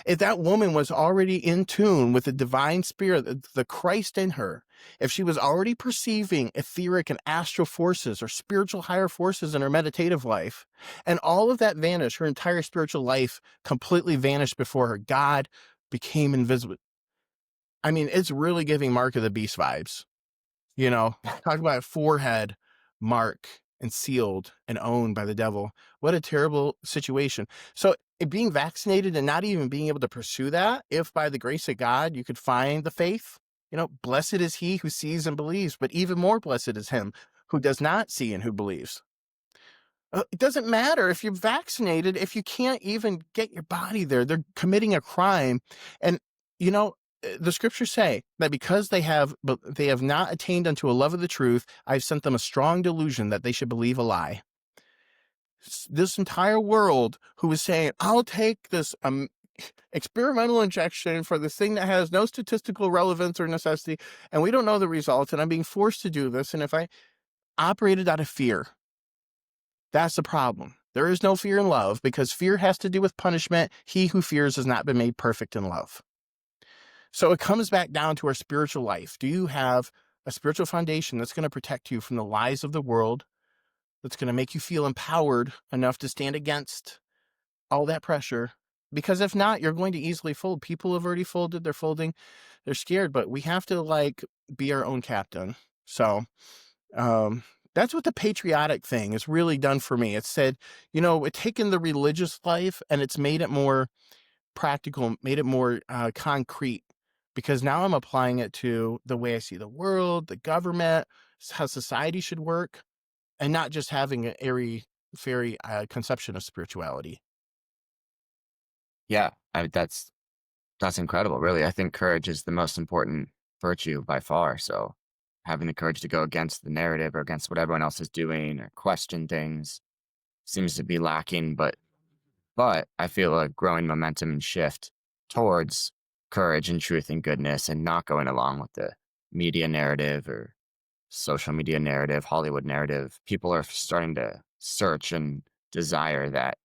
If that woman was already in tune with the divine spirit, the Christ in her, if she was already perceiving etheric and astral forces or spiritual higher forces in her meditative life, and all of that vanished, her entire spiritual life completely vanished before her, God became invisible. I mean, it's really giving Mark of the Beast vibes. Talk about forehead mark and sealed and owned by the devil. What a terrible situation. So being vaccinated and not even being able to pursue that, if by the grace of God you could find the faith, blessed is he who sees and believes, but even more blessed is him who does not see and who believes. It doesn't matter if you're vaccinated, if you can't even get your body there, they're committing a crime. And, the scriptures say that because they have not attained unto a love of the truth, I've sent them a strong delusion that they should believe a lie. This entire world who is saying, I'll take this experimental injection for this thing that has no statistical relevance or necessity, and we don't know the results, and I'm being forced to do this. And if I operated out of fear, that's the problem. There is no fear in love because fear has to do with punishment. He who fears has not been made perfect in love. So it comes back down to our spiritual life. Do you have a spiritual foundation that's going to protect you from the lies of the world, that's going to make you feel empowered enough to stand against all that pressure? Because if not, you're going to easily fold. People have already folded. They're folding. They're scared, but we have to be our own captain. So that's what the patriotic thing has really done for me. It said, it's taken the religious life and it's made it more practical, made it more concrete, because now I'm applying it to the way I see the world, the government, how society should work, and not just having an airy fairy conception of spirituality. Yeah, that's incredible, really. I think courage is the most important virtue by far. So having the courage to go against the narrative or against what everyone else is doing or question things seems to be lacking. But I feel a growing momentum and shift towards courage and truth and goodness and not going along with the media narrative or social media narrative, Hollywood narrative, people are starting to search and desire that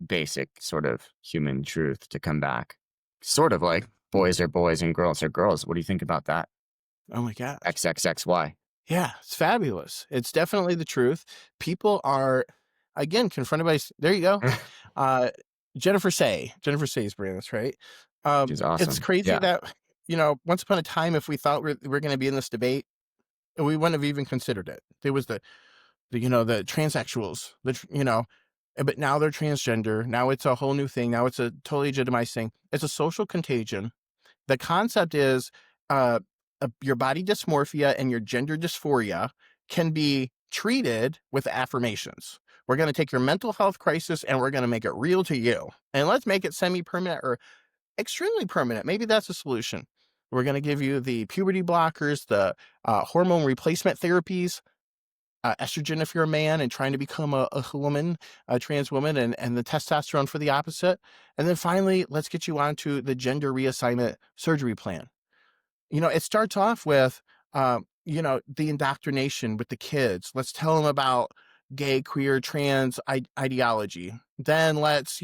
basic sort of human truth to come back. Sort of like boys are boys and girls are girls. What do you think about that? Oh my gosh. XXXY. Yeah, it's fabulous. It's definitely the truth. People are, again, confronted by, there you go. Uh, Jennifer Say's brand, that's right. She's It's awesome. crazy Yeah. that, once upon a time, if we thought we're going to be in this debate, we wouldn't have even considered it. There was the transsexuals, but now they're transgender. Now it's a whole new thing. Now it's a totally legitimized thing. It's a social contagion. The concept is uh, your body dysmorphia and your gender dysphoria can be treated with affirmations. We're going to take your mental health crisis and we're going to make it real to you. And let's make it semi-permanent or extremely permanent. Maybe that's a solution. We're going to give you the puberty blockers, the hormone replacement therapies, estrogen if you're a man and trying to become a woman, a trans woman, and the testosterone for the opposite. And then finally, let's get you onto the gender reassignment surgery plan. It starts off with, the indoctrination with the kids. Let's tell them about gay, queer, trans ideology. Then let's,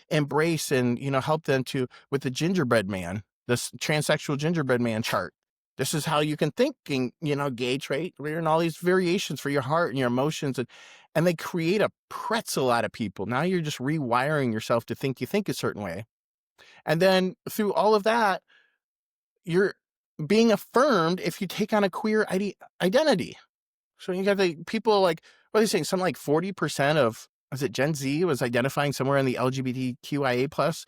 embrace and, help them with the gingerbread man, this transsexual gingerbread man chart. This is how you can think, gay trait, and all these variations for your heart and your emotions. And they create a pretzel out of people. Now you're just rewiring yourself to think you think a certain way. And then through all of that, you're being affirmed if you take on a queer identity. So you got the people like, what are they saying? Something like 40% of, was it Gen Z was identifying somewhere in the LGBTQIA plus.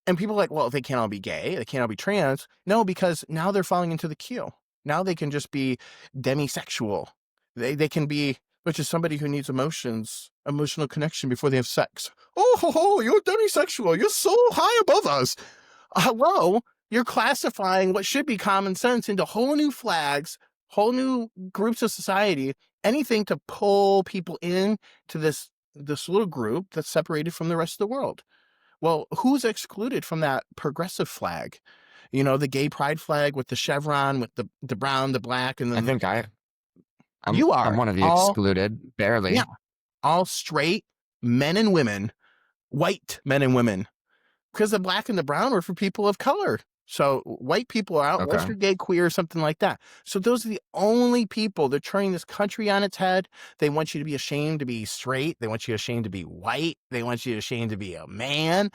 And people are like, well, they can't all be gay. They can't all be trans. No, because now they're falling into the queue. Now they can just be demisexual. They can be, which is somebody who needs emotional connection before they have sex. Oh, you're demisexual. You're so high above us. Hello, you're classifying what should be common sense into whole new flags, whole new groups of society, anything to pull people in to this little group that's separated from the rest of the world. Well, who's excluded from that progressive flag? The gay pride flag with the chevron, with the brown, the black, and I then think you I'm are one of the all, excluded, yeah, barely. all straight men and women, white men and women, because the black and the brown were for people of color. So white people are out unless Okay. you're gay, queer, or something like that. So those are the only people. They're turning this country on its head. They want you to be ashamed to be straight. They want you ashamed to be white. They want you ashamed to be a man.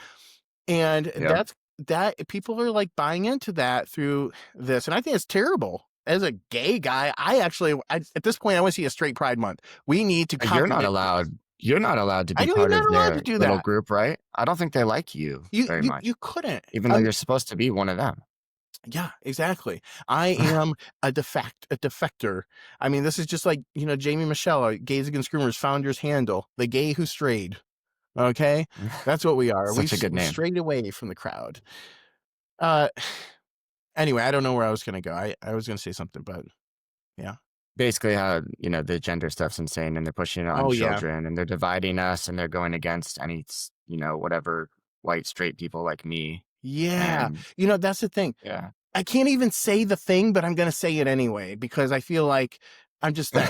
And Yep. that people are like buying into that through this. And I think it's terrible. As a gay guy, at this point, I want to see a straight pride month. We need to You're not contradict this. allowed. You're not allowed to I be know you're part not of allowed to their do little that. group, right? I don't think they like you very You much, couldn't. even though you're supposed to be one of them. Yeah, exactly. I am a defector. I mean, this is just like, Jamie Michelle, Gays Against Groomers founder's handle, the gay who strayed. Okay? That's what we are. Such a good We name. strayed away from the crowd. Uh, anyway, I don't know where I was going to go. I was going to say something, but yeah. Basically, how the gender stuff's insane, and they're pushing it on Oh, yeah. children, and they're dividing us, and they're going against any whatever white straight people like me. Yeah. And That's the thing. yeah, I can't even say the thing, but I'm going to say it anyway, because I feel like I'm just that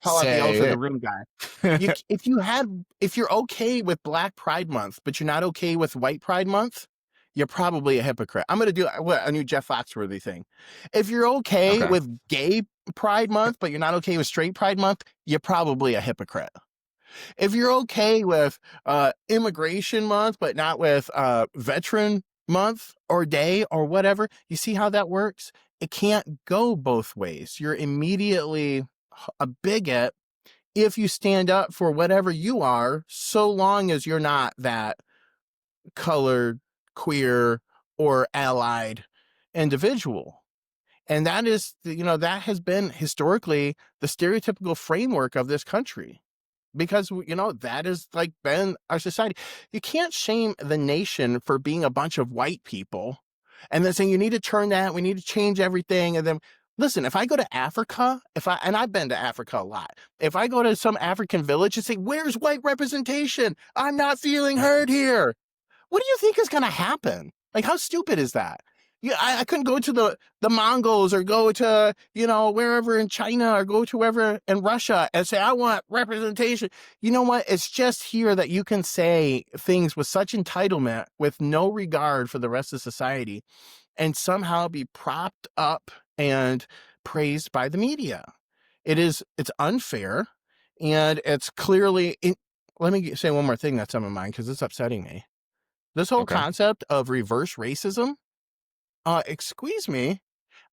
call out the elephant in say the room guy. it. If you're okay with Black Pride Month, but you're not okay with White Pride Month, you're probably a hypocrite. I'm going to do a new Jeff Foxworthy thing. If you're okay Okay. with Gay Pride Month, but you're not okay with Straight Pride Month, you're probably a hypocrite. If you're okay with Immigration Month, but not with Veteran Month or Day or whatever, you see how that works? It can't go both ways. You're immediately a bigot if you stand up for whatever you are, so long as you're not that colored, queer, or allied individual. And that is, that has been historically the stereotypical framework of this country. Because, that has like been our society. You can't shame the nation for being a bunch of white people and then saying you need to turn that, we need to change everything. And then listen, if I go to Africa, and I've been to Africa a lot, if I go to some African village and say, where's white representation? I'm not feeling heard here. What do you think is going to happen? Like, how stupid is that? Yeah, I couldn't go to the Mongols or go to, wherever in China or go to wherever in Russia and say, I want representation. You know what? It's just here that you can say things with such entitlement with no regard for the rest of society and somehow be propped up and praised by the media. It's unfair, and it's clearly let me say one more thing that's on my mind because it's upsetting me. This whole Okay. concept of reverse racism, excuse me,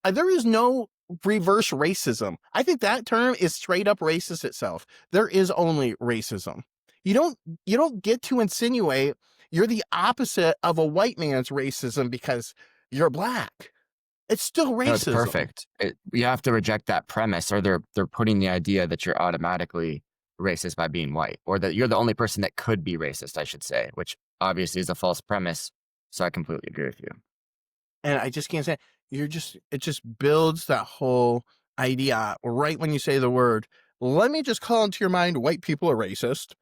there is no reverse racism. I think that term is straight up racist itself. There is only racism. You don't you don't get to insinuate you're the opposite of a white man's racism because you're black. It's still No, it's racism. perfect. You have to reject that premise, or they're putting the idea that you're automatically racist by being white, or that you're the only person that could be racist, I should say, which obviously is a false premise. So I completely agree with you. And I just can't say it just builds that whole idea right when you say the word. Let me just call into your mind white people are racist.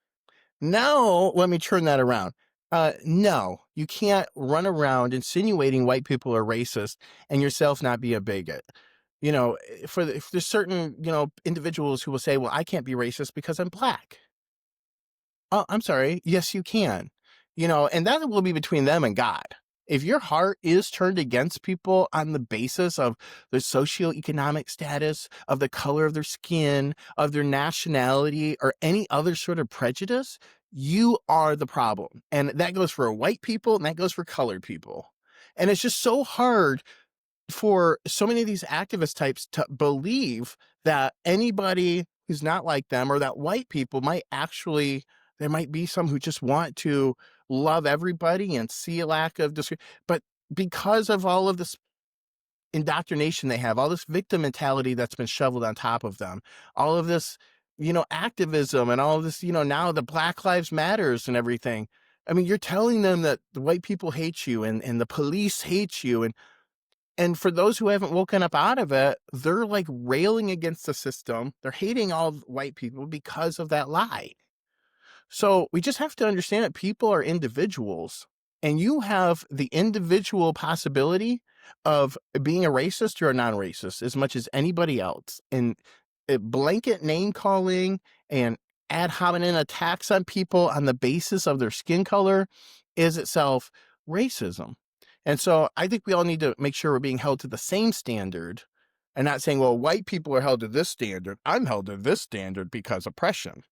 Now, let me turn that around. No, you can't run around insinuating white people are racist and yourself not be a bigot. If there's certain, individuals who will say, well, I can't be racist because I'm black. Oh, I'm sorry. Yes, you can. And that will be between them and God. If your heart is turned against people on the basis of their socioeconomic status, of the color of their skin, of their nationality, or any other sort of prejudice, you are the problem. And that goes for white people and that goes for colored people. And it's just so hard for so many of these activist types to believe that anybody who's not like them or that white people might actually, there might be some who just want to love everybody and see a lack of but because of all of this indoctrination they have, all this victim mentality that's been shoveled on top of them, all of this, activism and all of this, now the Black Lives Matters and everything. I mean, you're telling them that the white people hate you and the police hate you, and for those who haven't woken up out of it, they're like railing against the system. They're hating all white people because of that lie. So we just have to understand that people are individuals, and you have the individual possibility of being a racist or a non racist as much as anybody else. And blanket name calling and ad hominem attacks on people on the basis of their skin color is itself racism. And so I think we all need to make sure we're being held to the same standard and not saying, well, white people are held to this standard. I'm held to this standard because oppression.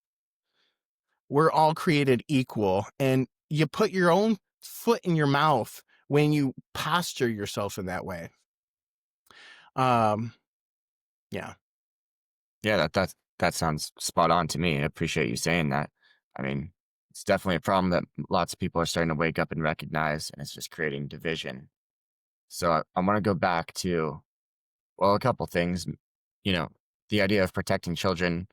We're all created equal, and you put your own foot in your mouth when you posture yourself in that way. Um, yeah. Yeah, that sounds spot on to me. I appreciate you saying that. I mean, it's definitely a problem that lots of people are starting to wake up and recognize, and it's just creating division. So I want to go back to, well, a couple things. You know, the idea of protecting children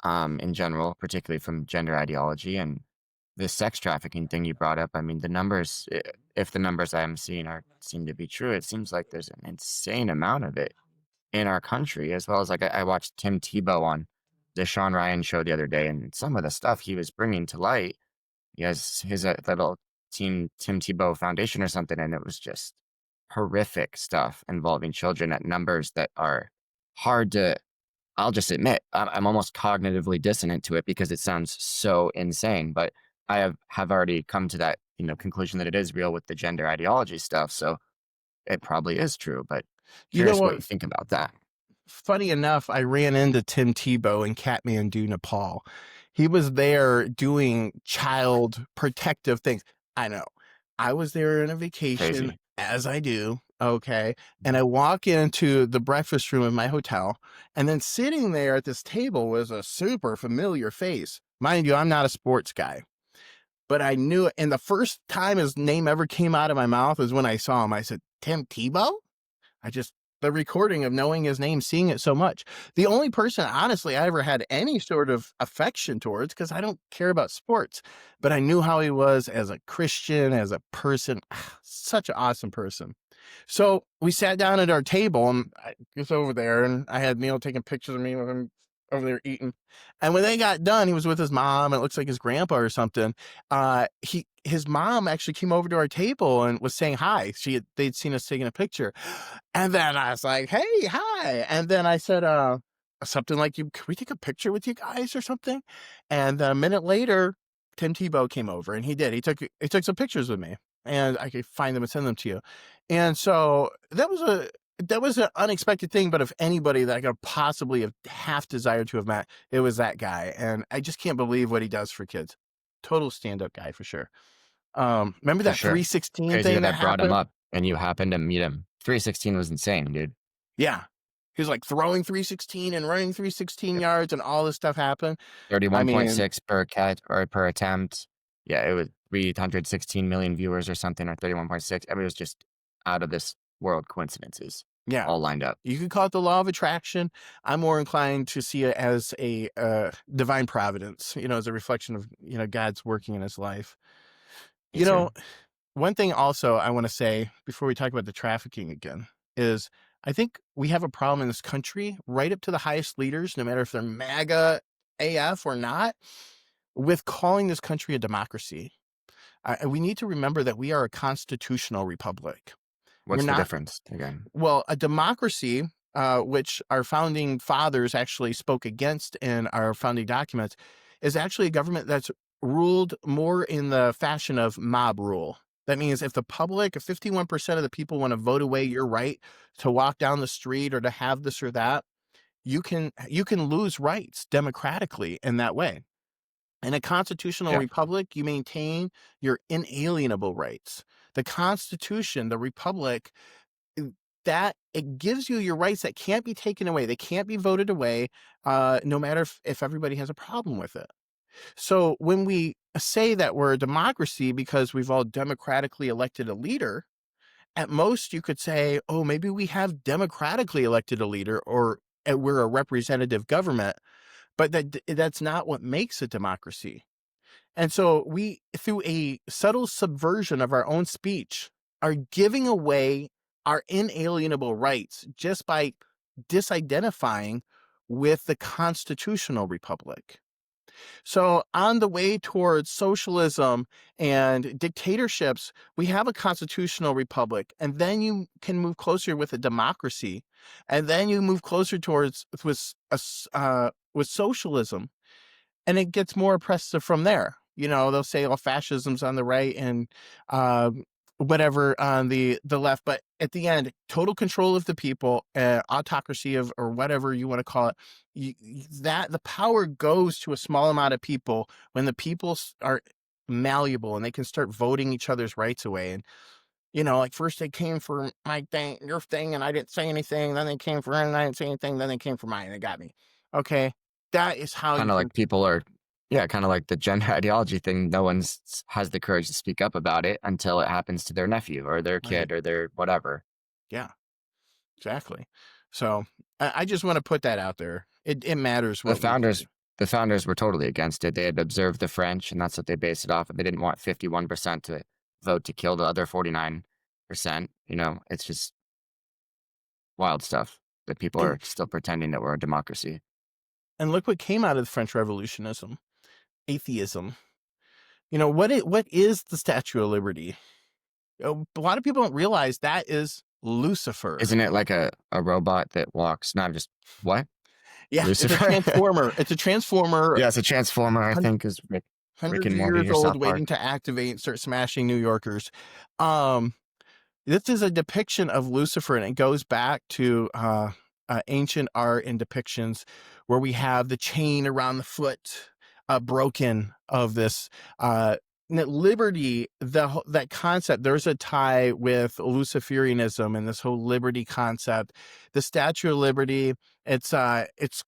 in general, particularly from gender ideology, and the sex trafficking thing you brought up. I mean, the numbers, if the numbers I'm seeing are seem to be true, it seems like there's an insane amount of it in our country, as well as like I watched Tim Tebow on the Sean Ryan show the other day, and some of the stuff he was bringing to light. He has his little team Tim Tebow Foundation or something, and it was just horrific stuff involving children at numbers that are hard to. I'll just admit I'm almost cognitively dissonant to it because it sounds so insane. But I have already come to that conclusion that it is real with the gender ideology stuff. So it probably is true. But You know curious what you what? think about that. Funny enough, I ran into Tim Tebow in Kathmandu, Nepal. He was there doing child protective things. I know. I was there on a vacation, Crazy. as I do. Okay. And I walk into the breakfast room of my hotel, and then sitting there at this table was a super familiar face. Mind you, I'm not a sports guy, but I knew it. And the first time his name ever came out of my mouth was when I saw him. I said, Tim Tebow? I just the recording of knowing his name, seeing it so much. The only person, honestly, I ever had any sort of affection towards, because I don't care about sports, but I knew how he was as a Christian, as a person. Such an awesome person. So we sat down at our table, and I was over there, and I had Neil taking pictures of me with him over there eating. And when they got done, he was with his mom, and it looks like his grandpa or something. His mom actually came over to our table and was saying hi. They'd seen us taking a picture. And then I was like, hey, hi. And then I said, something like, can we take a picture with you guys or something? And a minute later, Tim Tebow came over, and he did. He took some pictures with me, and I could find them and send them to you. And so that was an unexpected thing, but if anybody that I could possibly have half desired to have met, it was that guy. And I just can't believe what he does for kids. Total stand-up guy for sure. Remember For that sure. 316 Crazy thing that I that brought him happened? up and you happened to meet him. 316 was insane, dude. Yeah. He was like throwing 316 and running 316 yards, and all this stuff happened. I mean, 31.6 per catch or per attempt. Yeah, it was 316 million viewers or something, or 31.6. I mean, it was just out of this world coincidences yeah. all lined up. You could call it the law of attraction. I'm more inclined to see it as a divine providence, as a reflection of, God's working in his life. Me You too. know, One thing also I want to say before we talk about the trafficking again is I think we have a problem in this country, right up to the highest leaders, no matter if they're MAGA AF or not, with calling this country a democracy. We need to remember that we are a constitutional republic. We're What's the not, difference again? well, a democracy, which our founding fathers actually spoke against in our founding documents, is actually a government that's ruled more in the fashion of mob rule. That means if 51% of the people want to vote away your right to walk down the street or to have this or that, you can lose rights democratically in that way. In a constitutional Yeah. republic, you maintain your inalienable rights. The Constitution, the republic, that it gives you your rights that can't be taken away. They can't be voted away, no matter if everybody has a problem with it. So when we say that we're a democracy because we've all democratically elected a leader, at most you could say, oh, maybe we have democratically elected a leader, or we're a representative government, but that's not what makes a democracy. And so we, through a subtle subversion of our own speech, are giving away our inalienable rights just by disidentifying with the constitutional republic. So, on the way towards socialism and dictatorships, we have a constitutional republic, and then you can move closer with a democracy, and then you move closer towards with socialism, and it gets more oppressive from there. They'll say, "Oh, fascism's on the right and uh, whatever on the left," but at the end, total control of the people, autocracy of or whatever you want to call it. That the power goes to a small amount of people when the people are malleable and they can start voting each other's rights away. And like first they came for my thing, your thing, and I didn't say anything. Then they came for it and I didn't say anything. Then they came for mine and they got me. Okay, that is how Kind you of can. like people are, yeah, kind of like the gender ideology thing. No one's has the courage to speak up about it until it happens to their nephew or their Right. kid or their whatever. Yeah. Exactly. So I just want to put that out there. It matters The what we founders do. the founders were totally against it. They had observed the French, and that's what they based it off of. They didn't want 51% to vote to kill the other 49%. It's just wild stuff that people And are still pretending that we're a democracy. and look what came out of the French Revolutionism, atheism. What is the Statue of Liberty? A lot of people don't realize that is Lucifer. Isn't it like a robot that walks? Not just what? Yeah, it's a Lucifer? transformer. It's a transformer, Yeah, it's a transformer, I think, is Rick hundreds and of Morty years or old, South Park. waiting to activate and start smashing New Yorkers. Um, This is a depiction of Lucifer, and it goes back to ancient art and depictions where we have the chain around the foot broken of this liberty. That concept, there's a tie with Luciferianism and this whole liberty concept. The Statue of Liberty, it's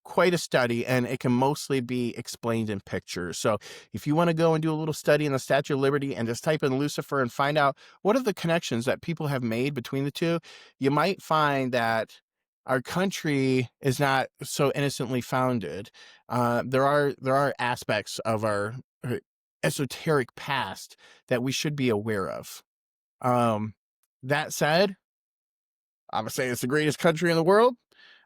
quite a study, and it can mostly be explained in pictures. So if you want to go and do a little study in the Statue of Liberty and just type in Lucifer and find out what are the connections that people have made between the two, you might find that our country is not so innocently founded. There are aspects of our esoteric past that we should be aware of. Um, that said, I'm gonna say it's the greatest country in the world.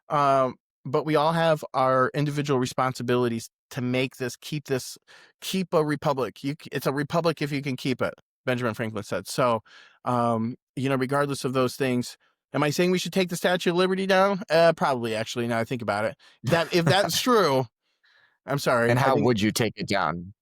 Um, but we all have our individual responsibilities to make this, keep a republic. It's a republic if you can keep it, Benjamin Franklin said. So, regardless of those things, am I saying we should take the Statue of Liberty down? Probably, actually, now I think about it. That if that's true, I'm sorry. And I how think would you take it down?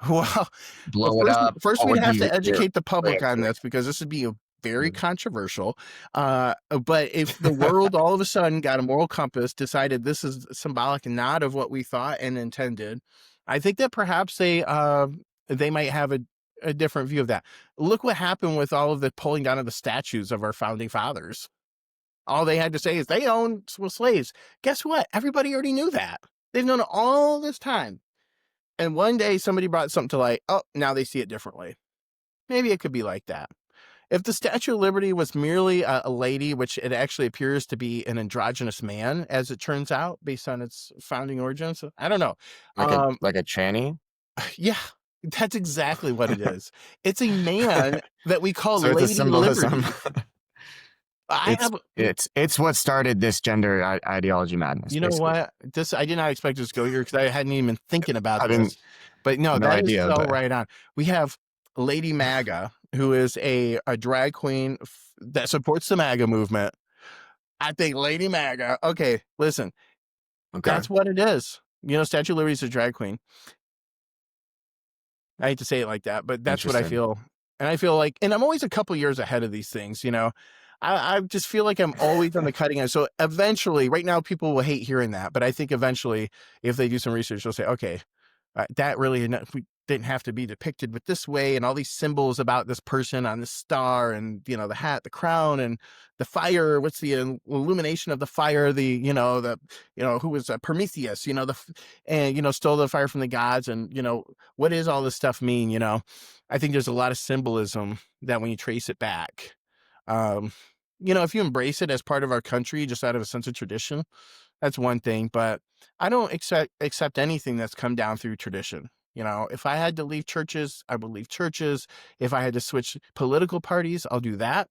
well, Blow it first up? first What we'd would have be to your educate the way public of on doing this because this would be a very it? controversial. But if the world all of a sudden got a moral compass, decided this is symbolic and not of what we thought and intended, I think that perhaps they might have a different view of that. Look what happened with all of the pulling down of the statues of our founding fathers. All they had to say is they owned slaves. Guess what? Everybody already knew that. They've known it all this time. And one day somebody brought something to light. Oh, now they see it differently. Maybe it could be like that. If the Statue of Liberty was merely a lady, which it actually appears to be an androgynous man, as it turns out, based on its founding origins, I don't know. Like a Um, like a tranny? yeah, that's exactly what it is. It's a man that we call So it's a Lady symbolism. Liberty. I It's have it's what started this gender ideology madness, You know basically. what? I did not expect us to go here because I hadn't even thinking about I didn't this. But no, no that is idea, so but right on. We have Lady MAGA, who is a drag queen that supports the MAGA movement. I think Lady MAGA. Okay, listen, okay, that's what it is. Statue of Liberty is a drag queen. I hate to say it like that, but that's what I interesting. feel. And I feel like, and I'm always a couple years ahead of these things. I just feel like I'm always on the cutting edge. So eventually, right now, people will hate hearing that, but I think eventually, if they do some research, they'll say, okay, that really we didn't have to be depicted with this way, and all these symbols about this person on the star, and the hat, the crown, and the fire. What's the illumination of the fire? Who was Prometheus? And stole the fire from the gods, and what does all this stuff mean? I think there's a lot of symbolism that when you trace it back, um, if you embrace it as part of our country, just out of a sense of tradition, that's one thing, but I don't accept anything that's come down through tradition. If I had to leave churches, I would leave churches. If I had to switch political parties, I'll do that.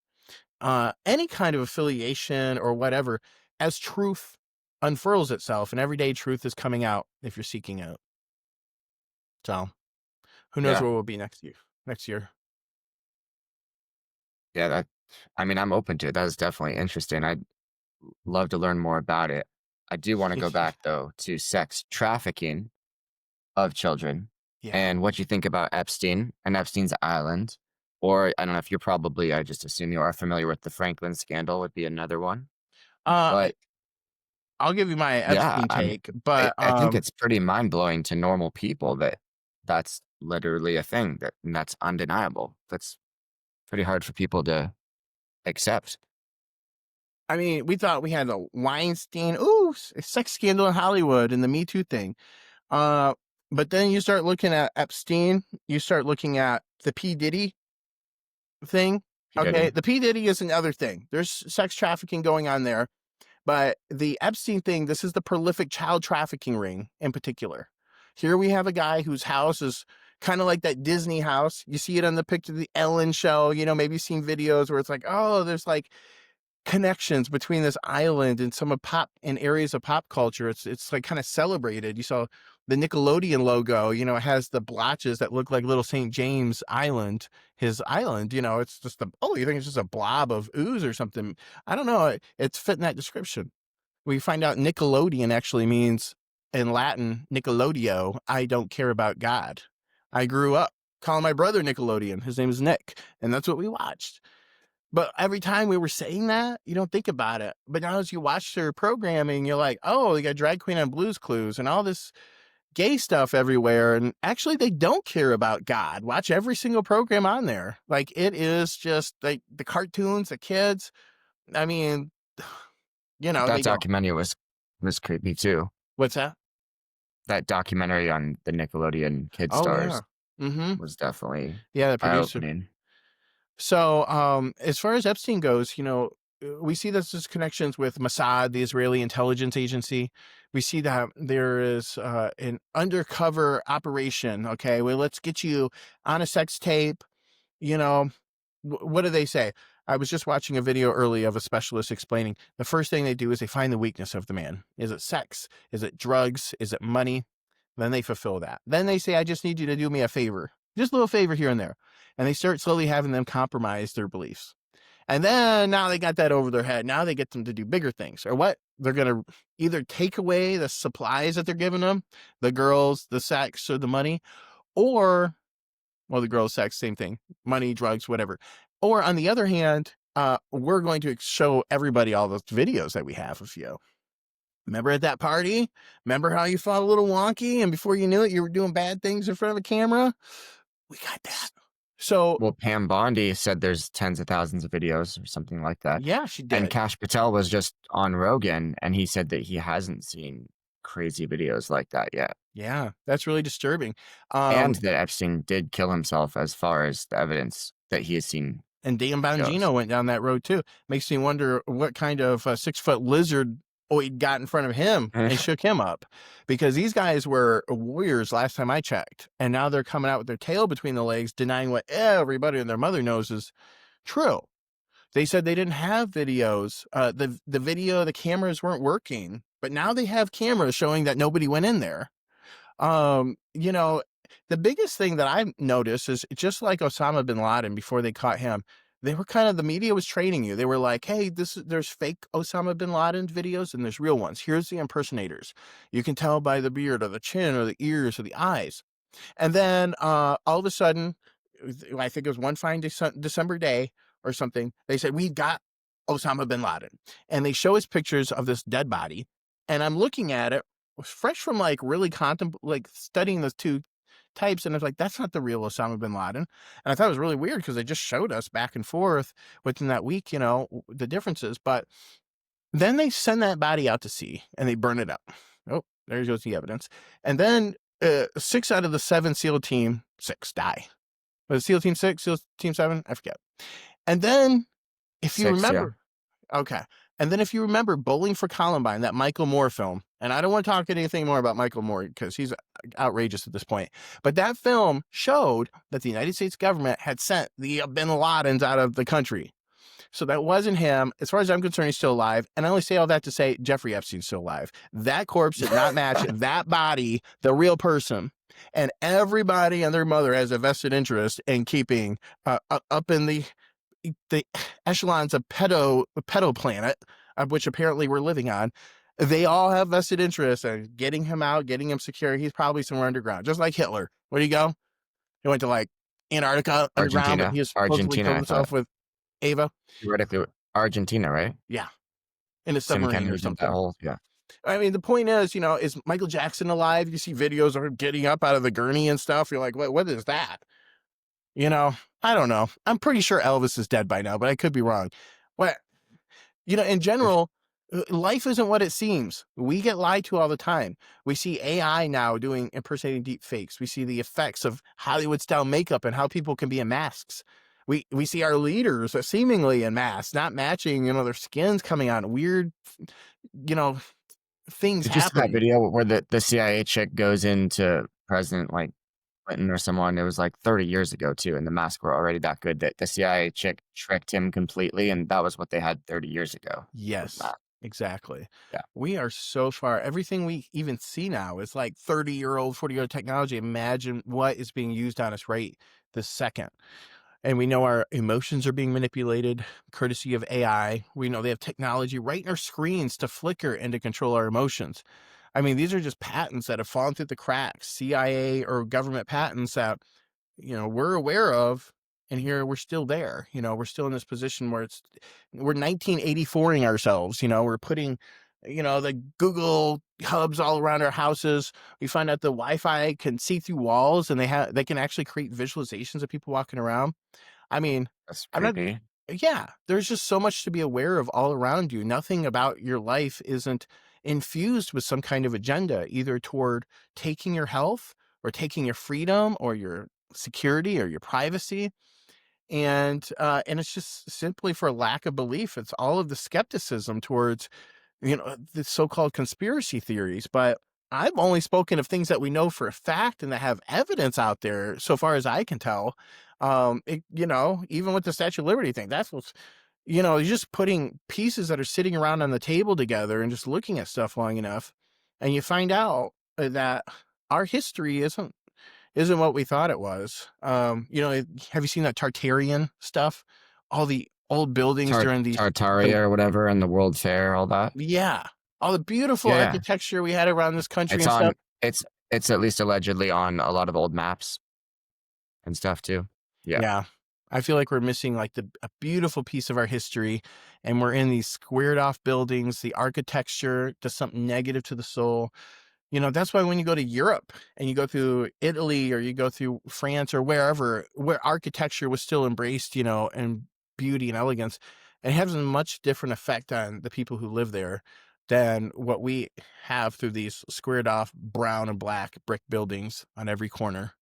Any kind of affiliation or whatever, as truth unfurls itself and everyday truth is coming out if you're seeking it. So who knows Yeah, where we'll be next year? Next year. yeah. I mean, I'm open to it. That is definitely interesting. I'd love to learn more about it. I do want to go back though to sex trafficking of children Yeah. and what you think about Epstein and Epstein's Island. Or I don't know if you're probably, I just assume you are familiar with the Franklin scandal would be another one. Uh, But I'll give you my yeah, Epstein take, I, but I think it's pretty mind blowing to normal people that that's literally a thing and that's undeniable. That's pretty hard for people to accept. I mean, we thought we had a Weinstein, sex scandal in Hollywood and the Me Too thing. Uh, but then you start looking at Epstein, you start looking at the P. Diddy thing. P. Okay, Diddy. the P. Diddy is another thing. There's sex trafficking going on there. But the Epstein thing, this is the prolific child trafficking ring in particular. Here we have a guy whose house is kind of like that Disney house. You see it on the picture of the Ellen show. Maybe you've seen videos where it's like, oh, there's like connections between this island and some of pop and areas of pop culture. It's like kind of celebrated. You saw the Nickelodeon logo, it has the blotches that look like little St. James Island, his island, it's just you think it's just a blob of ooze or something. I don't know. It's fitting that description. We find out Nickelodeon actually means in Latin, Nickelodio, I don't care about God. I grew up calling my brother Nickelodeon. His name is Nick. And that's what we watched. But every time we were saying that, you don't think about it. But now as you watch their programming, you're like, oh, they got Drag Queen on Blue's Clues and all this gay stuff everywhere. And actually, they don't care about God. Watch every single program on there. Like, it is just like the cartoons, the kids. I mean, That they don't. documentary was creepy too. What's that? That documentary on the Nickelodeon Kid Oh, yeah. Stars Mm-hmm. was definitely Yeah, the producer. eye-opening. So, as far as Epstein goes, we see this connections with Mossad, the Israeli intelligence agency. We see that there is an undercover operation. Okay, well, let's get you on a sex tape. You know, what do they say? I was just watching a video early of a specialist explaining the first thing they do is they find the weakness of the man. Is it sex? Is it drugs? Is it money? Then they fulfill that. Then they say, I just need you to do me a favor, just a little favor here and there. And they start slowly having them compromise their beliefs. And then now they got that over their head. Now they get them to do bigger things. Or what? They're going to either take away the supplies that they're giving them, the girls, the sex, or the money, or, well, the girls, sex, same thing, money, drugs, whatever. Or on the other hand, we're going to show everybody all those videos that we have of you. Remember at that party? Remember how you felt a little wonky and before you knew it, you were doing bad things in front of a camera? We got that. So, Well, Pam Bondi said there's tens of thousands of videos or something like that. yeah, she And did. Kash Patel was just on Rogan, and he said that he hasn't seen crazy videos like that yet. Yeah, that's really disturbing. And that Epstein did kill himself as far as the evidence that he has seen And Dan shows. Bongino went down that road too. Makes me wonder what kind of 6-foot lizard he got in front of him and shook him up, because these guys were warriors last time I checked, and now they're coming out with their tail between the legs, denying what everybody and their mother knows is true. They said they didn't have videos. The cameras weren't working, but now they have cameras showing that nobody went in there. You know, the biggest thing that I've noticed is just like Osama bin Laden before they caught him, they were kind of, the media was training you. They were like, hey, there's fake Osama bin Laden videos and there's real ones. Here's the impersonators. You can tell by the beard or the chin or the ears or the eyes. And then all of a sudden, I think it was one fine December day or something, they said, we got Osama bin Laden. And they show us pictures of this dead body. And I'm looking at it, fresh from like really like studying those two types. And I was like, that's not the real Osama bin Laden. And I thought it was really weird because they just showed us back and forth within that week, the differences. But then they send that body out to sea and they burn it up. Oh, there goes the evidence. And then 6 out of the 7 SEAL team 6 die. Was it SEAL team 6, SEAL team 7? I forget. And then if you 6, yeah. remember, okay. And then if you remember Bowling for Columbine, that Michael Moore film, and I don't want to talk anything more about Michael Moore because he's outrageous at this point, but that film showed that the United States government had sent the bin Ladens out of the country. So that wasn't him. As far as I'm concerned, he's still alive. And I only say all that to say Jeffrey Epstein's still alive. That corpse did not match that body, the real person. And everybody and their mother has a vested interest in keeping up in the echelons of pedo planet, of which apparently we're living on. They all have vested interest in getting him out, getting him secure. He's probably somewhere underground, just like Hitler. Where do you go? He went to like Antarctica underground, but Argentina. he supposedly Argentina, killed I thought. himself with Ava. Theoretically, Argentina, right? Yeah, in a Tim submarine or Kennedy did that something. whole, yeah. I mean, the point is Michael Jackson alive? You see videos of him getting up out of the gurney and stuff. You're like, what is that? I don't know. I'm pretty sure Elvis is dead by now, but I could be wrong. What, in If general, life isn't what it seems. We get lied to all the time. We see AI now doing impersonating deep fakes. We see the effects of Hollywood style makeup and how people can be in masks. We see our leaders seemingly in masks, not matching, their skins coming on, weird, you know, things Did you see that happening. video where the CIA chick goes into President, like, Clinton or someone? It was, like, 30 years ago too, and the masks were already that good that the CIA chick tricked him completely, and that was what they had 30 years ago, was Yes, masks. exactly. Yeah. We are so far. Everything we even see now is like 30-year-old, 40-year-old technology. Imagine what is being used on us right this second. And we know our emotions are being manipulated courtesy of AI. We know they have technology right in our screens to flicker and to control our emotions. I mean, these are just patents that have fallen through the cracks, CIA or government patents that, we're aware of. And here we're still there. We're still in this position where we're 1984ing ourselves. We're putting, the Google hubs all around our houses. We find out the Wi-Fi can see through walls and they can actually create visualizations of people walking around. I mean, That's I'm not, creepy. yeah, there's just so much to be aware of all around you. Nothing about your life isn't infused with some kind of agenda, either toward taking your health or taking your freedom or your security or your privacy. And it's just simply for lack of belief. It's all of the skepticism towards, the so-called conspiracy theories. But I've only spoken of things that we know for a fact and that have evidence out there, so far as I can tell. Even with the Statue of Liberty thing, that's what's, you're just putting pieces that are sitting around on the table together and just looking at stuff long enough, and you find out that our history isn't what we thought it was. Have you seen that Tartarian stuff? All the old buildings during the Tartaria or whatever and the World Fair, all that. yeah, all the beautiful Yeah, yeah. architecture we had around this country It's and stuff. on it's it's at least allegedly on a lot of old maps and stuff too. Yeah. Yeah. I feel like we're missing like a beautiful piece of our history, and we're in these squared off buildings. The architecture does something negative to the soul. That's why when you go to Europe and you go through Italy or you go through France or wherever, where architecture was still embraced, and beauty and elegance, it has a much different effect on the people who live there than what we have through these squared off brown and black brick buildings on every corner,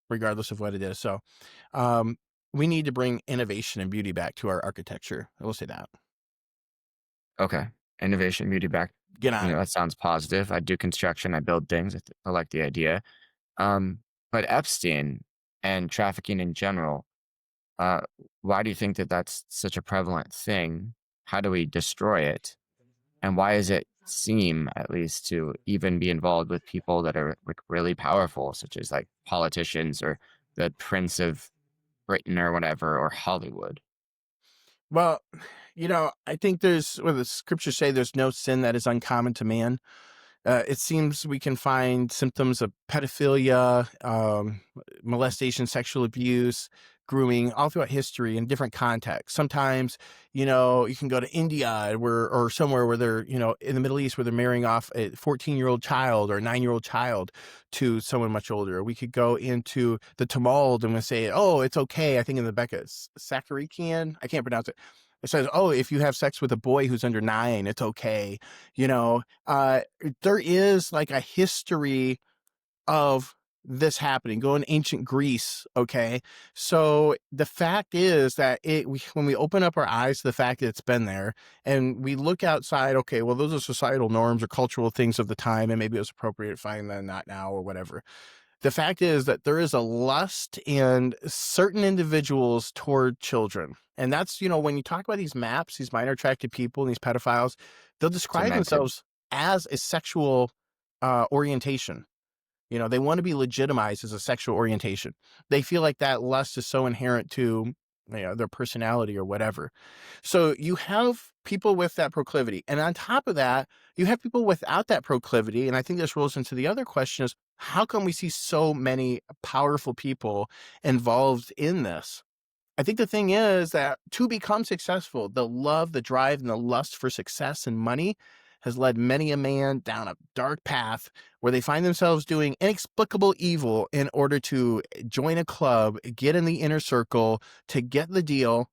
regardless of what it is. So, um, we need to bring innovation and beauty back to our architecture. I will say that. Okay. Innovation, beauty back. Get on it. That sounds positive. I do construction. I build things. I like the idea. Um, but Epstein and trafficking in general, uh, why do you think that that's such a prevalent thing? How do we destroy it? And why does it seem, at least, to even be involved with people that are like really powerful, such as like politicians or the Prince of Britain or whatever, or Hollywood? Well, I think the scriptures say there's no sin that is uncommon to man. It seems we can find symptoms of pedophilia, molestation, sexual abuse, grooming all throughout history in different contexts. Sometimes, you can go to India or somewhere where they're, in the Middle East where they're marrying off a 14-year-old child or a 9-year-old child to someone much older. We could go into the Talmud and we say, oh, it's okay. I think in the Becca Sakarikian, I can't pronounce it. It says, oh, if you have sex with a boy who's under 9, it's okay. You know, there is like a history of this happening. Go in ancient Greece, okay? So the fact is that when we open up our eyes to the fact that it's been there and we look outside, okay, well, those are societal norms or cultural things of the time, and maybe it was appropriate, fine, then not now or whatever. The fact is that there is a lust in certain individuals toward children. And that's, when you talk about these maps, these minor attracted people and these pedophiles, they'll describe Cemented. themselves as a sexual orientation. They want to be legitimized as a sexual orientation. They feel like that lust is so inherent to, their personality or whatever. So you have people with that proclivity. And on top of that, you have people without that proclivity. And I think this rolls into the other question is, how come we see so many powerful people involved in this? I think the thing is that to become successful, the love, the drive, and the lust for success and money has led many a man down a dark path where they find themselves doing inexplicable evil in order to join a club, get in the inner circle, to get the deal.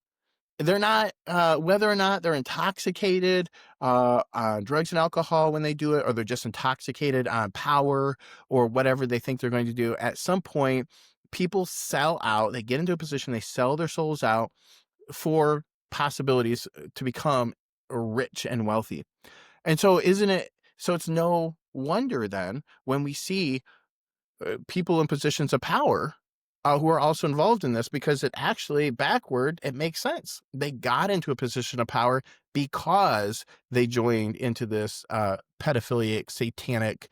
They're not, whether or not they're intoxicated on drugs and alcohol when they do it, or they're just intoxicated on power or whatever they think they're going to do. At some point, people sell out. They get into a position, they sell their souls out for possibilities to become rich and wealthy. And so, isn't it? So, it's no wonder then when we see people in positions of power who are also involved in this, because it actually backward, it makes sense. They got into a position of power because they joined into this pedophilic, satanic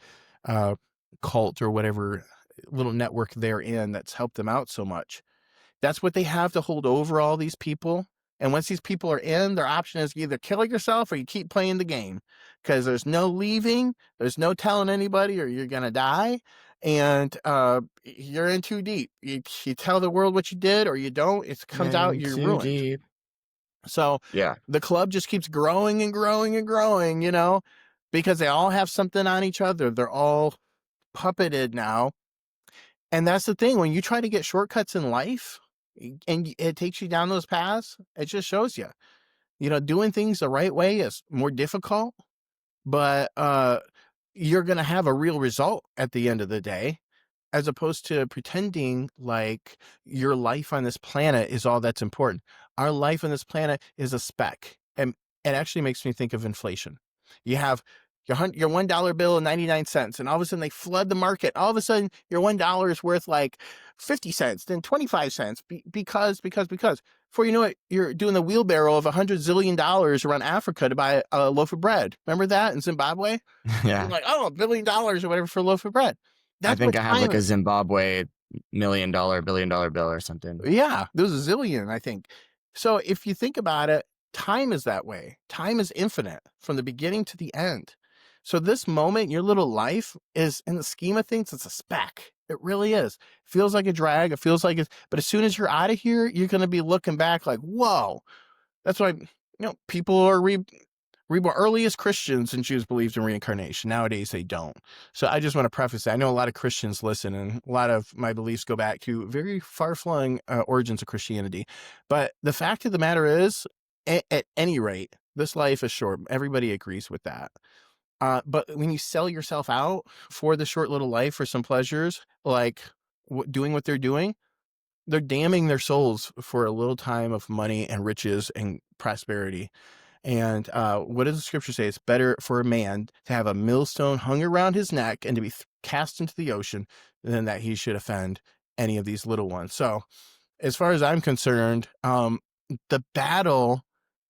cult or whatever little network they're in that's helped them out so much. That's what they have to hold over all these people. And once these people are in, their option is either kill yourself or you keep playing the game, because there's no leaving, there's no telling anybody, or you're going to die. And you're in too deep. You tell the world what you did or you don't, it comes out, In you're too ruined. deep. So Yeah. the club just keeps growing and growing and growing, because they all have something on each other. They're all puppeted now. And that's the thing. When you try to get shortcuts in life and it takes you down those paths, it just shows you, doing things the right way is more difficult, but you're going to have a real result at the end of the day, as opposed to pretending like your life on this planet is all that's important. Our life on this planet is a speck. And it actually makes me think of inflation. You have your $1 bill and 99 cents. And all of a sudden they flood the market. All of a sudden your $1 is worth like 50 cents, then 25 cents because. Before you know it, you're doing the wheelbarrow of $100 zillion around Africa to buy a loaf of bread. Remember that in Zimbabwe? You're Yeah. like, oh, $1 billion or whatever for a loaf of bread. I That's think what I have time like a is. Zimbabwe $1 million, $1 billion bill or something. Yeah, there was a zillion, I think. So if you think about it, time is that way. Time is infinite from the beginning to the end. So this moment, your little life is, in the scheme of things, it's a speck. It really is. Feels like a drag. It feels like it's, but as soon as you're out of here, you're going to be looking back like, whoa. That's why, people are reborn. Earliest Christians and Jews believed in reincarnation. Nowadays, they don't. So I just want to preface that. I know a lot of Christians listen, and a lot of my beliefs go back to very far-flung origins of Christianity. But the fact of the matter is, at any rate, this life is short. Everybody agrees with that. But when you sell yourself out for the short little life for some pleasures, like doing what they're damning their souls for a little time of money and riches and prosperity. And what does the scripture say? It's better for a man to have a millstone hung around his neck and to be cast into the ocean than that he should offend any of these little ones. So as far as I'm concerned, the battle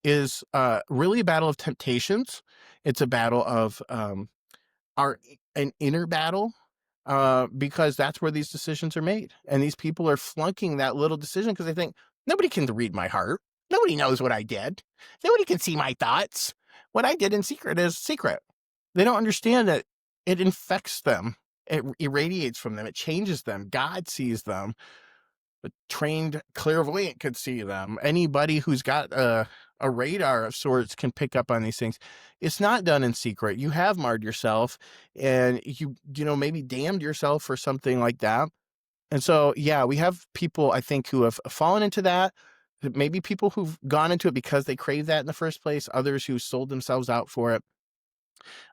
is really a battle of temptations. It's a battle of an inner battle, because that's where these decisions are made. And these people are flunking that little decision because they think nobody can read my heart. Nobody knows what I did. Nobody can see my thoughts. What I did in secret is secret. They don't understand that it infects them. It irradiates from them. It changes them. God sees them. A trained clairvoyant could see them. Anybody who's got a radar of sorts can pick up on these things. It's not done in secret. You have marred yourself, and maybe damned yourself for something like that. And so, yeah, we have people, I think, who have fallen into that. Maybe people who've gone into it because they crave that in the first place. Others who sold themselves out for it.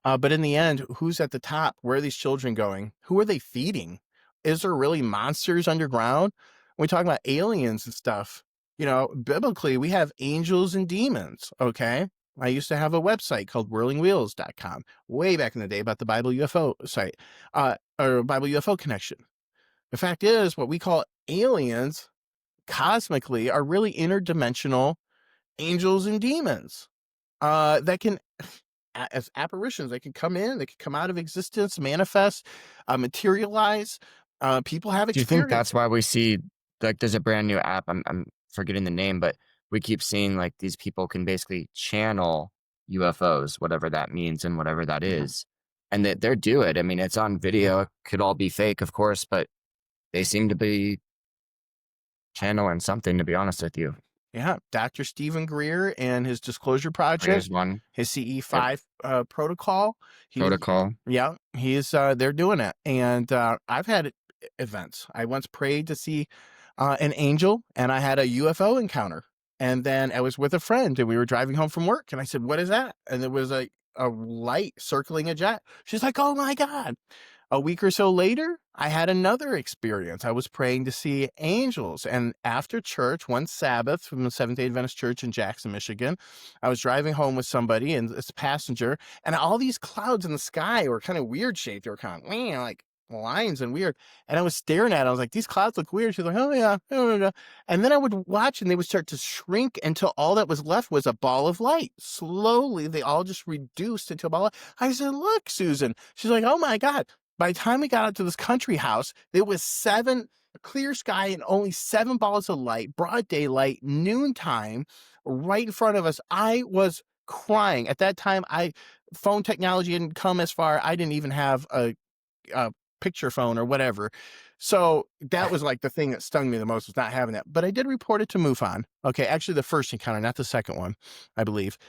But in the end, who's at the top? Where are these children going? Who are they feeding? Is there really monsters underground? When we talk about aliens and stuff, biblically, we have angels and demons. Okay. I used to have a website called whirlingwheels.com way back in the day about the Bible UFO site, or Bible UFO connection. The fact is, what we call aliens cosmically are really interdimensional angels and demons that can, as apparitions, they can come in, they can come out of existence, manifest, materialize. People have Do you think that's experience. why we see like there's a brand new app? I'm forgetting the name, but we keep seeing like these people can basically channel UFOs, whatever that means and whatever that Yeah. is. And that they're do it. I mean, it's on video. It could all be fake, of course, but they seem to be channeling something, to be honest with you. Yeah, Dr. Stephen Greer and his Disclosure Project, Here's one. his Yep. CE5 protocol. Protocol. They're doing it. And I've had events. I once prayed to see an angel, and I had a UFO encounter. And then I was with a friend, and we were driving home from work, and I said, "What is that?" And there was a light circling a jet. She's like, "Oh my God." A week or so later, I had another experience. I was praying to see angels. And after church, one Sabbath from the Seventh-day Adventist Church in Jackson, Michigan, I was driving home with somebody and this passenger, and all these clouds in the sky were kind of weird shaped. They were kind of like lines and weird. And I was staring at it. I was like, these clouds look weird. She's like, oh yeah. And then I would watch, and they would start to shrink until all that was left was a ball of light. Slowly, they all just reduced into a ball of light. I said, look, Susan. She's like, oh my God. By the time we got out to this country house, there was clear sky and only 7 balls of light, broad daylight, noontime, right in front of us. I was crying. At that time, phone technology hadn't come as far. I didn't even have a picture phone or whatever. So that was like the thing that stung me the most, was not having that. But I did report it to MUFON. Okay, actually the first encounter, not the second one, I believe.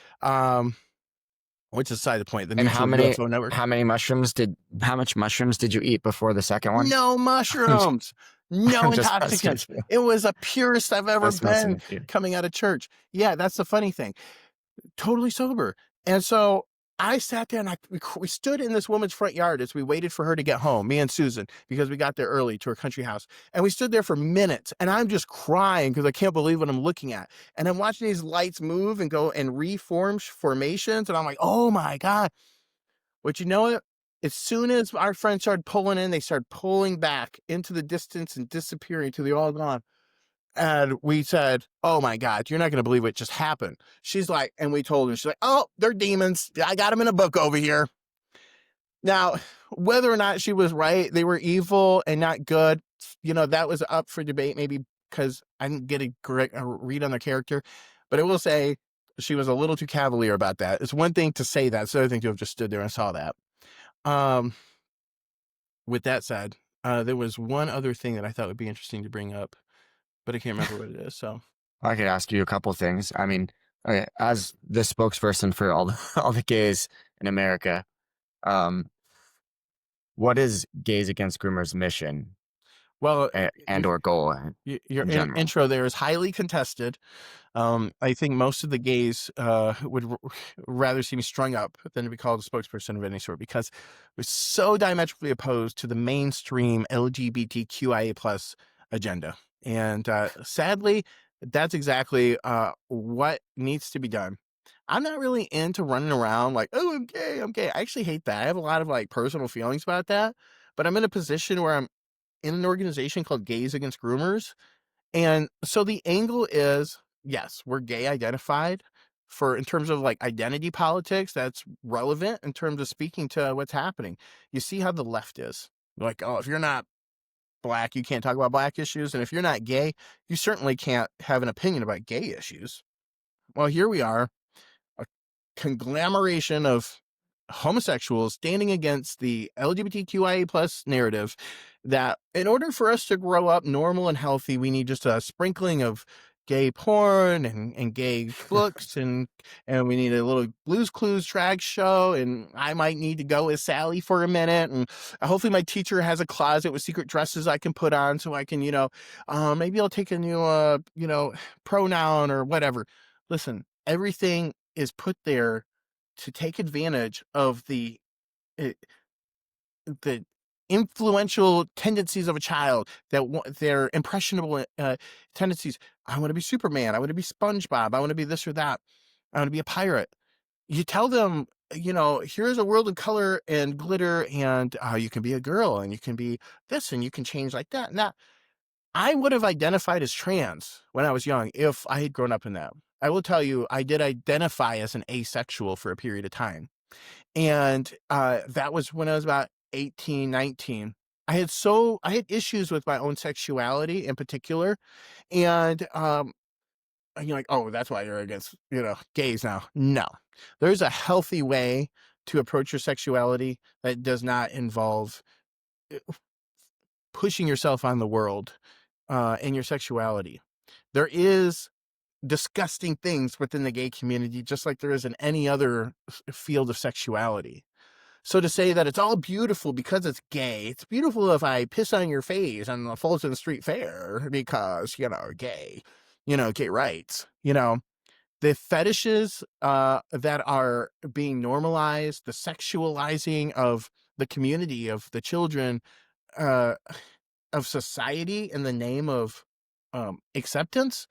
Which is beside the point. The And Mutual UFO Network. how much mushrooms did you eat before the second one? No mushrooms, no I'm just intoxicants. messing with It was the purest I've ever Just messing been with you. coming out of church. Yeah, that's the funny thing. Totally sober. And so I sat there, and we stood in this woman's front yard as we waited for her to get home, me and Susan, because we got there early to her country house. And we stood there for minutes, and I'm just crying because I can't believe what I'm looking at. And I'm watching these lights move and go and reform formations. And I'm like, oh my God. But you know what? As soon as our friends started pulling in, they started pulling back into the distance and disappearing till they're all gone. And we said, "Oh my God, you're not going to believe what just happened." She's like, and we told her, she's like, "Oh, they're demons. I got them in a book over here." Now, whether or not she was right, they were evil and not good, that was up for debate, maybe because I didn't get a read on the character. But I will say she was a little too cavalier about that. It's one thing to say that, it's another thing to have just stood there and saw that. Um, with that said, there was one other thing that I thought would be interesting to bring up, but I can't remember what it is. So, I could ask you a couple things. I mean, okay, as the spokesperson for all the all the gays in America, um, what is Gays Against Groomers' mission well, and or goal your in general? intro there is highly contested. I think most of the gays would rather see me strung up than to be called a spokesperson of any sort because we're so diametrically opposed to the mainstream LGBTQIA plus agenda. And sadly, that's exactly what needs to be done. I'm not really into running around like, oh, I'm gay, I'm gay. I actually hate that. I have a lot of like personal feelings about that. But I'm in a position where I'm in an organization called Gays Against Groomers, and so the angle is, yes, we're gay identified for in terms of like identity politics, that's relevant in terms of speaking to what's happening. You see how the left is. Like, oh, if you're not black, you can't talk about black issues. And if you're not gay, you certainly can't have an opinion about gay issues. Well, here we are, a conglomeration of homosexuals standing against the LGBTQIA plus narrative that in order for us to grow up normal and healthy, we need just a sprinkling of gay porn and gay books and we need a little Blues Clues drag show, and I might need to go as Sally for a minute, and hopefully my teacher has a closet with secret dresses I can put on so I can, maybe I'll take a new pronoun or whatever. Listen, everything is put there to take advantage of uh, the influential tendencies of a child, their impressionable tendencies. I want to be Superman. I want to be SpongeBob. I want to be this or that. I want to be a pirate. You tell them, here's a world of color and glitter, and you can be a girl, and you can be this, and you can change like that. And that I would have identified as trans when I was young if I had grown up in that. I will tell you, I did identify as an asexual for a period of time. And that was when I was about 18, 19. I had issues with my own sexuality in particular. And you're like, oh, that's why you're against, gays now. No, there's a healthy way to approach your sexuality that does not involve uh, pushing yourself on the world in your sexuality. There is disgusting things within the gay community, just like there is in any other field of sexuality. So to say that it's all beautiful because it's gay, it's beautiful if I piss on your face on the Fulton Street Fair because, gay, gay rights, the fetishes that are being normalized, the sexualizing of the community, of the children, uh, of society in the name of acceptance.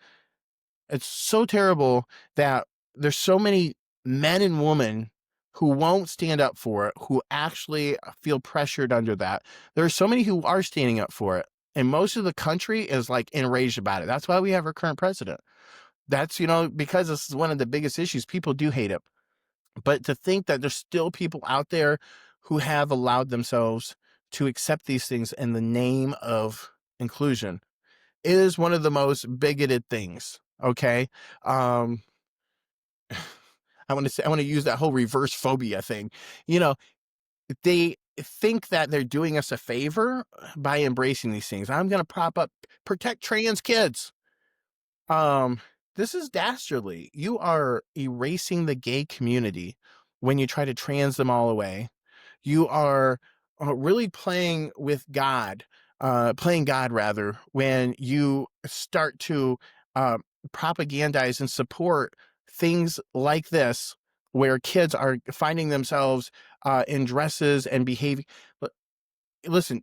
It's so terrible that there's so many men and women who won't stand up for it, who actually feel pressured under that. There are so many who are standing up for it. And most of the country is like enraged about it. That's why we have our current president. That's, because this is one of the biggest issues. People do hate it. But to think that there's still people out there who have allowed themselves to accept these things in the name of inclusion is one of the most bigoted things. Okay. Um, I want to use that whole reverse phobia thing. You know, they think that they're doing us a favor by embracing these things. I'm going to protect trans kids. Um, this is dastardly. You are erasing the gay community when you try to trans them all away. You are really playing God rather, when you start to uh, propagandize and support things like this, where kids are finding themselves in dresses and behaving. Listen,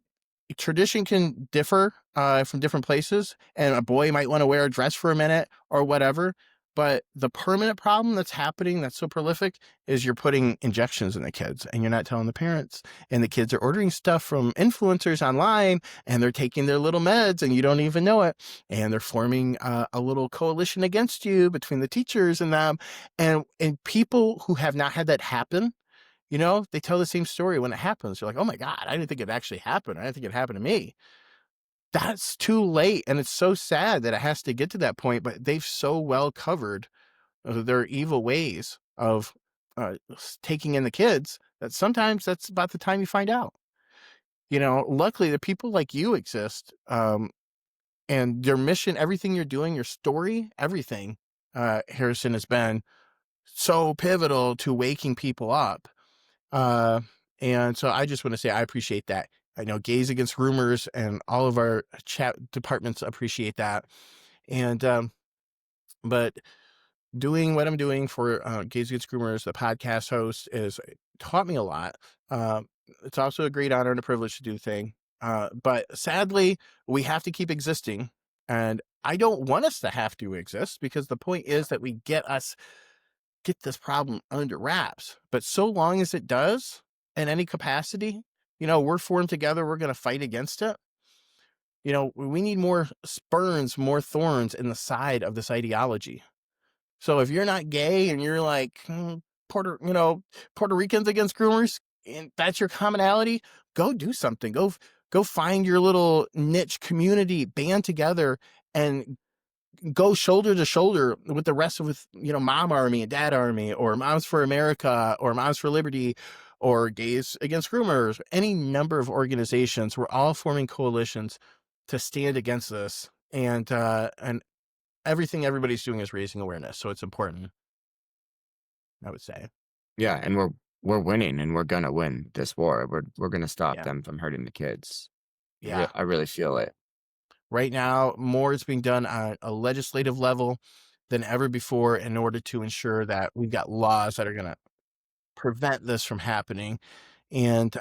tradition can differ from different places, and a boy might want to wear a dress for a minute or whatever. But the permanent problem that's happening that's so prolific is you're putting injections in the kids and you're not telling the parents. And the kids are ordering stuff from influencers online and they're taking their little meds and you don't even know it. And they're forming a little coalition against you between the teachers and them. And people who have not had that happen, they tell the same story when it happens. You're like, oh my God, I didn't think it actually happened. I didn't think it happened to me. That's too late. And it's so sad that it has to get to that point, but they've so well covered their evil ways of taking in the kids that sometimes that's about the time you find out. Luckily, the people like you exist, and your mission, everything you're doing, your story, everything, Harrison, has been so pivotal to waking people up. Uh, and so I just want to say I appreciate that. I know Gays Against Groomers and all of our chat departments appreciate that. And but doing what I'm doing for Gays Against Groomers, the podcast host, is taught me a lot. It's also a great honor and a privilege to do the thing. But sadly, we have to keep existing. And I don't want us to have to exist because the point is that we get this problem under wraps. But so long as it does in any capacity, we're formed together, we're going to fight against it. We need more spurns, more thorns in the side of this ideology. So if you're not gay and you're like Puerto Ricans against groomers, and that's your commonality, go do something. Go find your little niche community, band together, and go shoulder to shoulder with the rest of Mom Army and Dad Army, or Moms for America, or Moms for Liberty, or Gays Against Groomers. Any number of organizations. We're all forming coalitions to stand against this, and everything everybody's doing is raising awareness. So it's important, I would say. Yeah, and we're winning, and we're gonna win this war. We're gonna stop Yeah. them from hurting the kids. Yeah. I really feel it. Right now, more is being done on a legislative level than ever before in order to ensure that we've got laws that are going to prevent this from happening. And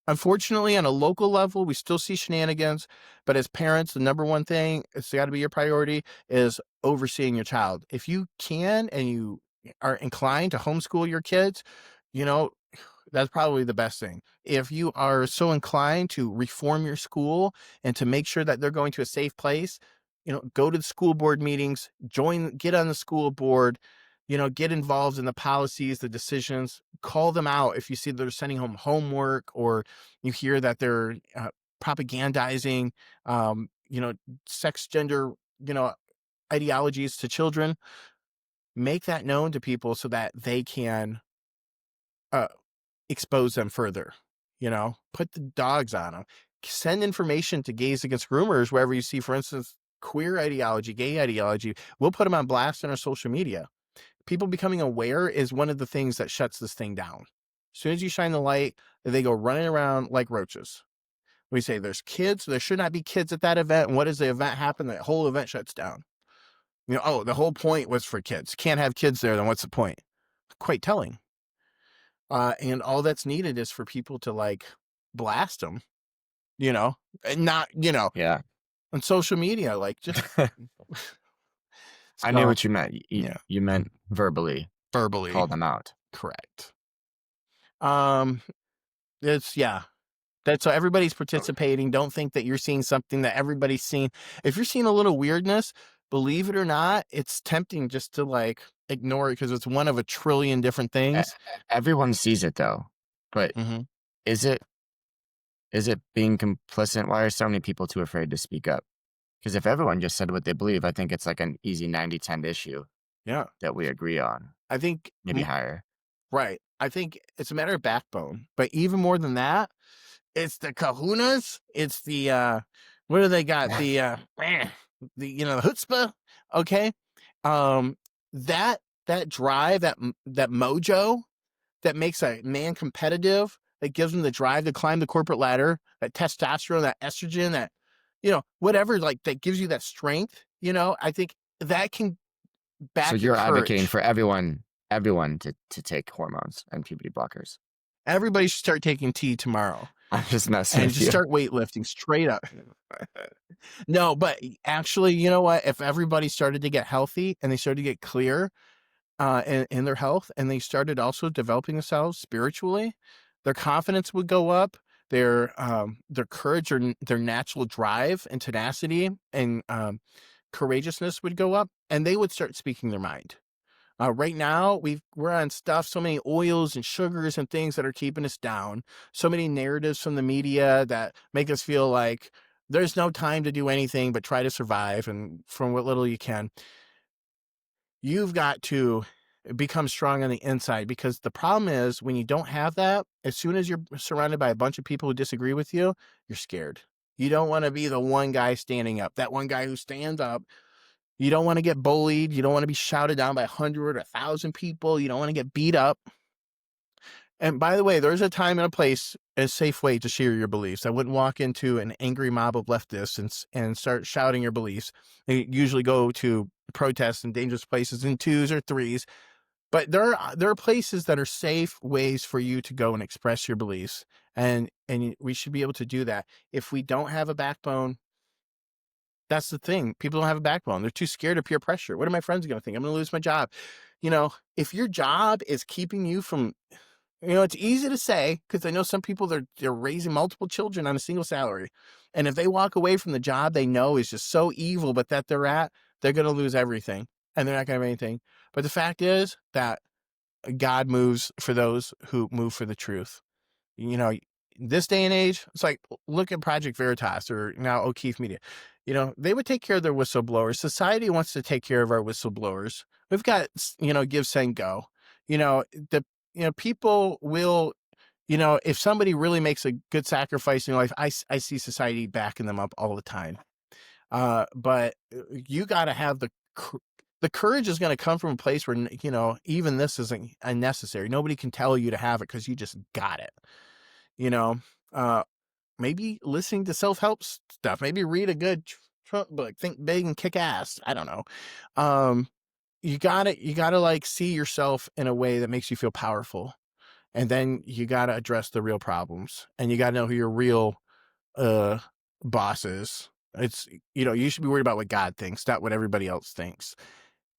unfortunately, on a local level, we still see shenanigans. But as parents, the number one thing, it's got to be your priority, is overseeing your child. If you can and you are inclined to homeschool your kids, that's probably the best thing. If you are so inclined to reform your school and to make sure that they're going to a safe place, go to the school board meetings, get on the school board, get involved in the policies, the decisions, call them out if you see they're sending home homework, or you hear that they're propagandizing, sex, gender, ideologies to children. Make that known to people so that they can expose them further, put the dogs on them, send information to Gays Against Groomers wherever you see, for instance, queer ideology, gay ideology. We'll put them on blast on our social media. People becoming aware is one of the things that shuts this thing down. As soon as you shine the light, they go running around like roaches. We say there's kids, there should not be kids at that event. And what does the event happen? The whole event shuts down. The whole point was for kids. Can't have kids there, then what's the point? Quite telling. And all that's needed is for people to blast them, and not, Yeah. on social media, just. I knew what you meant. Yeah. You meant verbally. Verbally. Call them out. Correct. That's so everybody's participating. Don't think that you're seeing something that everybody's seen. If you're seeing a little weirdness, believe it or not, it's tempting just to ignore it because it's one of a trillion different things. Everyone sees it though, but is it being complicit? Why are so many people too afraid to speak up? Because if everyone just said what they believe, I think it's like an easy 90-10 issue. Yeah, that we agree on. I think maybe higher. Right. I think it's a matter of backbone, but even more than that, it's the kahunas. It's the what do they got? The the chutzpah. Okay. That drive, that mojo that makes a man competitive, that gives him the drive to climb the corporate ladder, that testosterone, that estrogen, that whatever, that gives you that strength, I think that can back. So you're your advocating courage. for everyone to take hormones and puberty blockers. Everybody should start taking tea tomorrow. I'm just messing and with just you. start weightlifting straight up. No, but actually, you know what? If everybody started to get healthy and they started to get clear in their health, and they started also developing themselves spiritually, their confidence would go up. Their courage or their natural drive and tenacity and courageousness would go up, and they would start speaking their mind. Right now, we're on stuff, so many oils and sugars and things that are keeping us down. So many narratives from the media that make us feel like there's no time to do anything but try to survive and from what little you can. You've got to become strong on the inside, because the problem is when you don't have that, as soon as you're surrounded by a bunch of people who disagree with you, you're scared. You don't want to be the one guy standing up, that one guy who stands up. You don't want to get bullied. You don't want to be shouted down by 100 or 1,000 people. You don't want to get beat up. And by the way, there's a time and a place, a safe way to share your beliefs. I wouldn't walk into an angry mob of leftists and start shouting your beliefs. They usually go to protests in dangerous places in twos or threes. But there are places that are safe ways for you to go and express your beliefs, and we should be able to do that. If we don't have a backbone, that's the thing. People don't have a backbone. They're too scared of peer pressure. What are my friends going to think? I'm going to lose my job. If your job is keeping you from, it's easy to say, because I know some people, they're raising multiple children on a single salary, and if they walk away from the job they know is just so evil, but that they're going to lose everything, and they're not going to have anything. But the fact is that God moves for those who move for the truth. You know, this day and age, it's like, look at Project Veritas or now O'Keefe Media. They would take care of their whistleblowers. Society wants to take care of our whistleblowers. We've got, give, send, go. People will, if somebody really makes a good sacrifice in life, I see society backing them up all the time. But you got to have the courage is going to come from a place where, even this isn't unnecessary. Nobody can tell you to have it because you just got it. You know, uh, maybe listening to self-help stuff, maybe read a good Trump book, think big and kick ass. I don't know. Um, you gotta like see yourself in a way that makes you feel powerful. And then you gotta address the real problems, and you gotta know who your real uh boss is. You should be worried about what God thinks, not what everybody else thinks.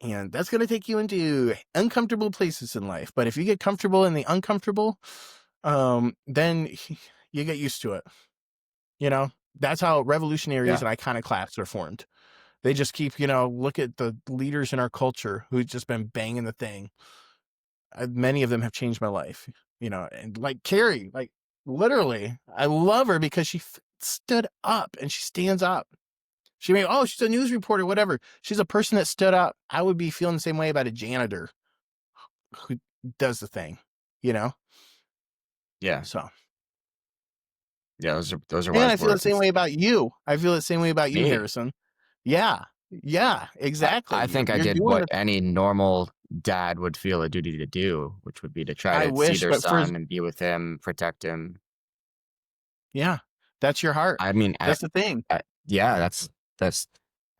And that's going to take you into uncomfortable places in life. But if you get comfortable in the uncomfortable, then you get used to it. That's how revolutionaries Yeah. and iconoclasts are formed. They just keep, look at the leaders in our culture who've just been banging the thing. Many of them have changed my life, and like Carrie, like literally, I love her because she stood up and she stands up. She's a news reporter, whatever. She's a person that stood up. I would be feeling the same way about a janitor who does the thing, you know? Yeah. So, Yeah. Those are and I wise feel the words. same way about you. I feel the same way about you, Me. Harrison. Yeah. Yeah, I exactly. think I You're did doing what the, any normal dad would feel a duty to do, which would be to try I to see wish, their but son and be with him, protect him. yeah, that's your heart. I mean, That's the thing. yeah, that's.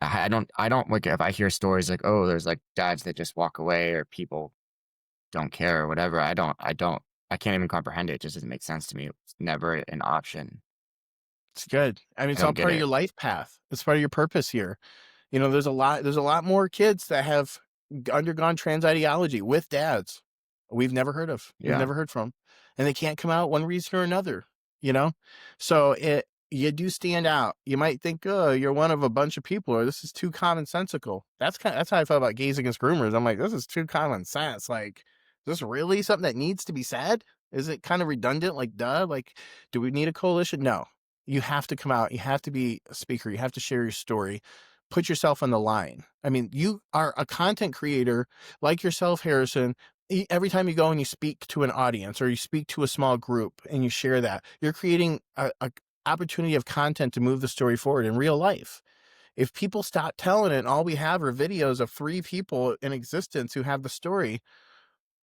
I don't like if I hear stories like, oh, there's like dads that just walk away or people don't care or whatever. I can't even comprehend it. It just doesn't make sense to me. It's never an option. It's good. I mean, I it's don't all get part of it. your life path. It's part of your purpose here. There's a lot more kids that have undergone trans ideology with dads we've Yeah. never heard from, and they can't come out one reason or another, you know? So you do stand out. You might think, oh, you're one of a bunch of people, or this is too commonsensical. That's how I felt about Gays Against Groomers. I'm like, this is too common sense. Like, is this really something that needs to be said? Is it kind of redundant? Like, duh, like, do we need a coalition? No. You have to come out. You have to be a speaker. You have to share your story. Put yourself on the line. I mean, you are a content creator like yourself, Harrison. Every time you go and you speak to an audience or you speak to a small group and you share that, you're creating a opportunity of content to move the story forward in real life. If people stop telling it and all we have are videos of 3 people in existence who have the story,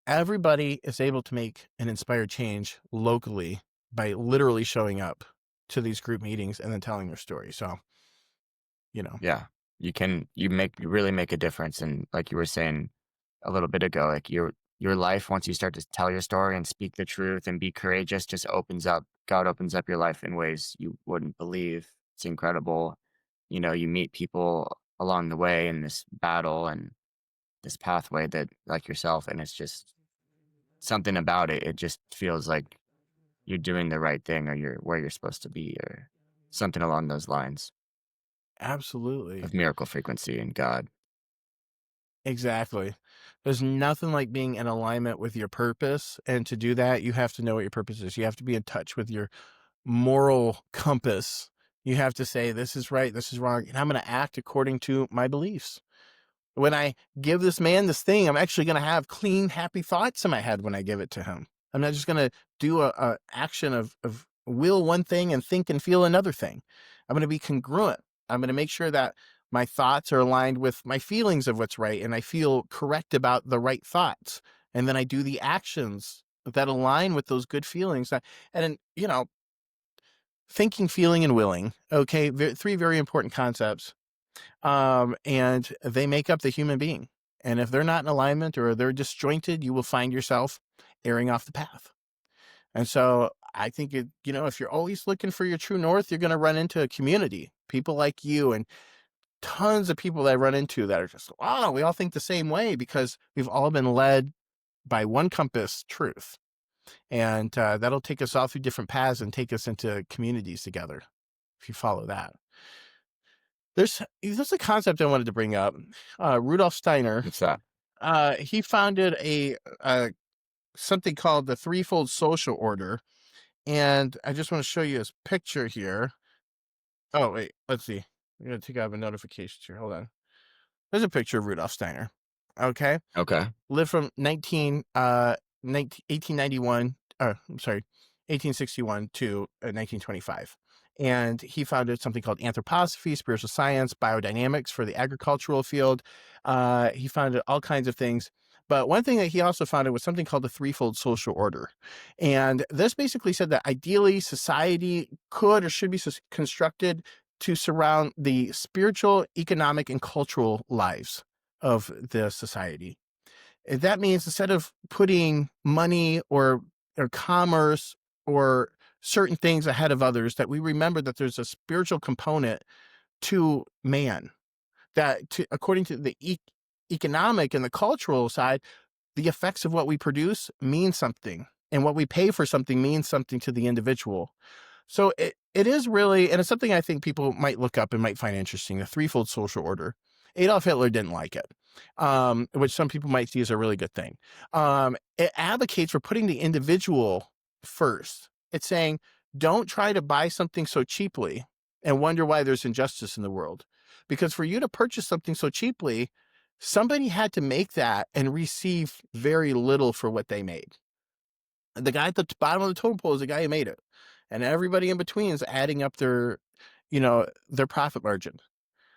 everybody is able to make an inspired change locally by literally showing up to these group meetings and then telling their story. So, you know, Yeah. You really make a difference. And like you were saying a little bit ago, like your life, once you start to tell your story and speak the truth and be courageous, just opens up. God opens up your life in ways you wouldn't believe. It's incredible. you meet people along the way in this battle and this pathway that like yourself, and it's just something about it. It just feels like you're doing the right thing or you're where you're supposed to be or something along those lines Absolutely. of miracle frequency and God. Exactly. There's nothing like being in alignment with your purpose. And to do that, you have to know what your purpose is. You have to be in touch with your moral compass. You have to say, this is right, this is wrong, and I'm going to act according to my beliefs. When I give this man this thing, I'm actually going to have clean, happy thoughts in my head when I give it to him. I'm not just going to do a action of will one thing and think and feel another thing. I'm going to be congruent. I'm going to make sure that my thoughts are aligned with my feelings of what's right, and I feel correct about the right thoughts. And then I do the actions that align with those good feelings. And thinking, feeling, and willing. Okay, three very important concepts, and they make up the human being. And if they're not in alignment or they're disjointed, you will find yourself erring off the path. And so I think if you're always looking for your true north, you're going to run into a community, people like you, and tons of people that I run into that are just, wow, we all think the same way because we've all been led by one compass, truth. And that'll take us all through different paths and take us into communities together if you follow that. There's a concept I wanted to bring up. Rudolf Steiner, What's that? he founded something called the threefold social order. And I just want to show you his picture here. Oh, wait, let's see. I'm going to take out the notifications here. Hold on. There's a picture of Rudolf Steiner. Okay. Okay. Lived from 1891, I'm sorry, 1861 to 1925. And he founded something called anthroposophy, spiritual science, biodynamics for the agricultural field. He founded all kinds of things. But one thing that he also founded was something called the threefold social order. And this basically said that ideally society could or should be constructed to surround the spiritual, economic, and cultural lives of the society. That means instead of putting money or commerce or certain things ahead of others, that we remember that there's a spiritual component to man, according to the economic and the cultural side, the effects of what we produce mean something, and what we pay for something means something to the individual. So it is really, and it's something I think people might look up and might find interesting, the threefold social order. Adolf Hitler didn't like it, which some people might see as a really good thing. It advocates for putting the individual first. It's saying, don't try to buy something so cheaply and wonder why there's injustice in the world. Because for you to purchase something so cheaply, somebody had to make that and receive very little for what they made. The guy at the bottom of the totem pole is the guy who made it. And everybody in between is adding up their profit margin.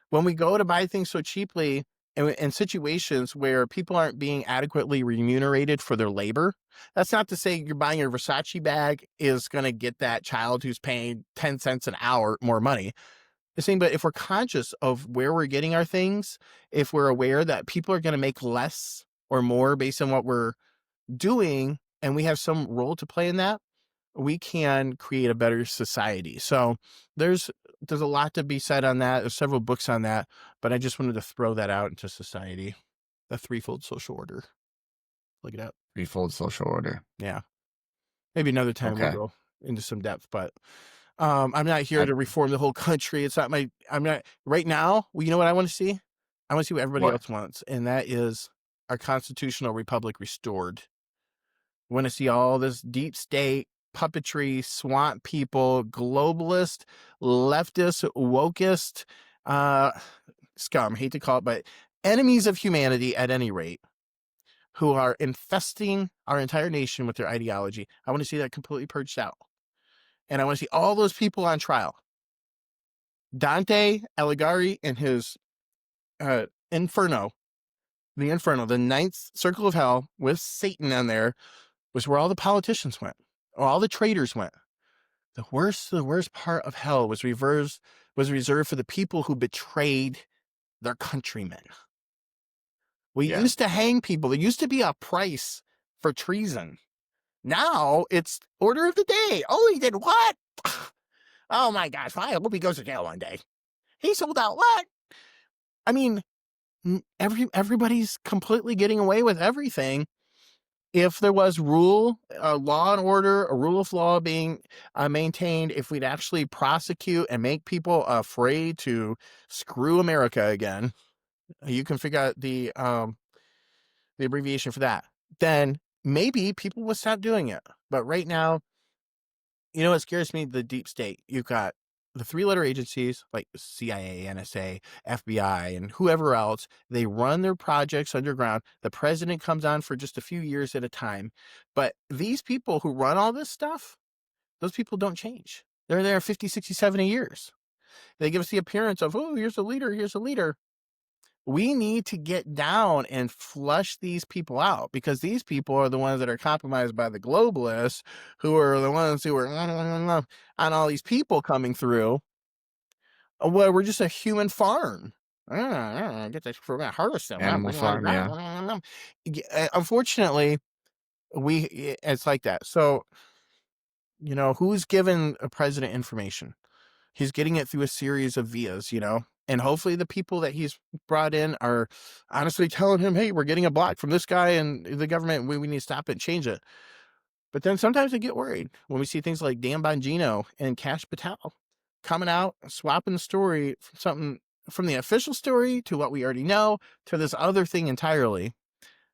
When we go to buy things so cheaply in situations where people aren't being adequately remunerated for their labor, that's not to say you're buying a Versace bag is going to get that child who's paying 10 cents an hour more money. The same, but if we're conscious of where we're getting our things, if we're aware that people are going to make less or more based on what we're doing, and we have some role to play in that, we can create a better society. So there's a lot to be said on that. There's several books on that, but I just wanted to throw that out into society. The threefold social order. Look it up. Threefold social order. Yeah. Maybe another time we'll Okay. go into some depth, but I'm not here I, to reform the whole country. I'm not right now. Well, you know what I want to see? I want to see what everybody what? else wants, and that is our constitutional republic restored. Want to see all this deep state puppetry, swamp people, globalist, leftist, wokist, scum, hate to call it, but enemies of humanity at any rate, who are infesting our entire nation with their ideology. I want to see that completely purged out. And I want to see all those people on trial. Dante Alighieri and his Inferno, the ninth circle of hell with Satan on there, was where all the politicians went, or all the traitors went. The worst part of hell was reserved for the people who betrayed their countrymen. We Yeah. used to hang people. There used to be a price for treason. Now it's order of the day. Oh, he did what? Oh my gosh! I hope he goes to jail one day. He sold out what? I mean, everybody's completely getting away with everything. If there was law and order, a rule of law being maintained, if we'd actually prosecute and make people afraid to screw America again, you can figure out the abbreviation for that, then maybe people will stop doing it. But right now, you know what scares me? The deep state. You've got the three-letter agencies like CIA, NSA, FBI, and whoever else. They run their projects underground. The president comes on for just a few years at a time. But these people who run all this stuff, those people don't change. They're there 50, 60, 70 years. They give us the appearance of, oh, here's a leader, here's a leader. We need to get down and flush these people out, because these people are the ones that are compromised by the globalists, who are the ones who are on all these people coming through. Well, we're just a human farm. Get this, we're gonna harvest them. Animal Farm, yeah. Unfortunately, it's like that. So, who's given a president information? He's getting it through a series of vias, and hopefully the people that he's brought in are honestly telling him, hey, we're getting a block from this guy and the government. We need to stop it and change it. But then sometimes I get worried when we see things like Dan Bongino and Cash Patel coming out, swapping the story from the official story to what we already know to this other thing entirely.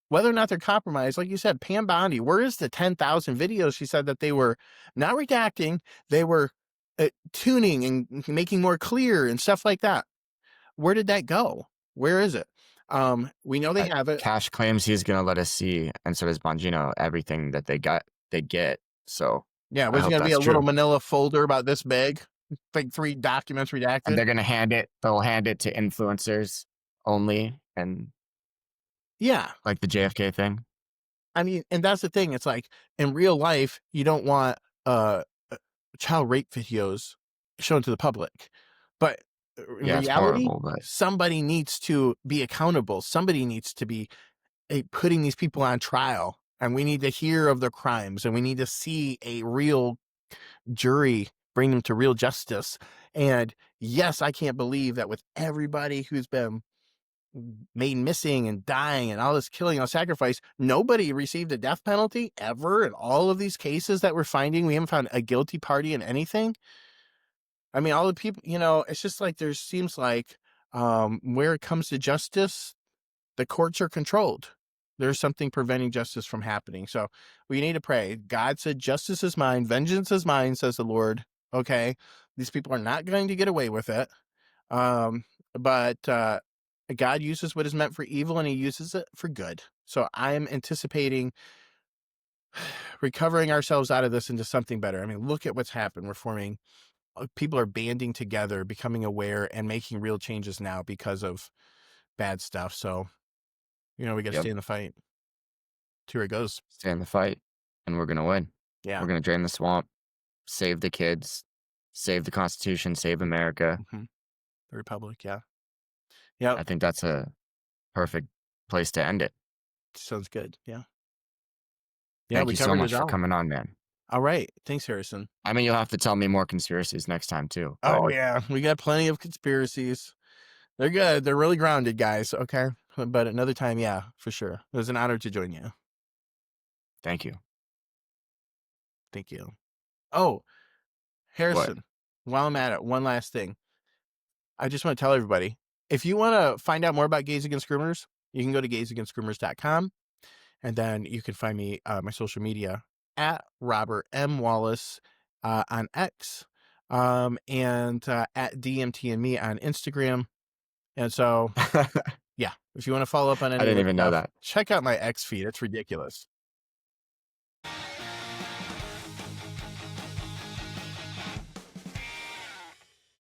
Whether or not they're compromised, like you said, Pam Bondi, where is the 10,000 videos she said that they were not redacting, they were tuning and making more clear and stuff like that? Where did that go? Where is it? We know they have it. Cash claims he's gonna let us see, and so does Bongino, everything that they get. So Yeah, I was hope going to be that's a little true. manila folder about this big, like 3 documents And redacted. they're gonna they'll hand it to influencers only, and Yeah. like the JFK thing. I mean, and that's the thing. It's like in real life, you don't want child rape videos shown to the public. But in Yeah, it's reality, horrible, but somebody needs to be accountable. Somebody needs to be putting these people on trial. And we need to hear of their crimes, and we need to see a real jury bring them to real justice. And yes, I can't believe that with everybody who's been made missing and dying and all this killing and sacrifice, nobody received a death penalty ever in all of these cases that we're finding. We haven't found a guilty party in anything. I mean, all the people, it's just like there seems like where it comes to justice, the courts are controlled. There's something preventing justice from happening. So we need to pray. God said, justice is mine, vengeance is mine, says the Lord. Okay. These people are not going to get away with it. But God uses what is meant for evil, and he uses it for good. So I'm anticipating recovering ourselves out of this into something better. I mean, look at what's happened. We're forming, people are banding together, becoming aware, and making real changes now because of bad stuff. So, we got to yep, stay in the fight. See where it goes. stay in the fight, and we're gonna win. Yeah. We're gonna drain the swamp, save the kids, save the Constitution, save America. Mm-hmm. The Republic. Yeah. Yep. I think that's a perfect place to end it. Sounds good. Yeah. Yeah. Thank We you so covered it much for all. coming on, man. All right. Thanks, Harrison. I mean, you'll have to tell me more conspiracies next time too, but Oh, yeah. We got plenty of conspiracies. They're good. They're really grounded, guys. Okay. But another time, yeah, for sure. It was an honor to join you. thank you. Thank you. Oh, What? Harrison, while I'm at it, one last thing. I just want to tell everybody, if you want to find out more about Gays Against Groomers, you can go to gaysagainstgroomers.com, and then you can find me, my social media, at Robert M. Wallace on X, and at DMT and me on Instagram. And so, I yeah, if you want to follow up on any of didn't this even know stuff, that. check out my X feed. It's ridiculous.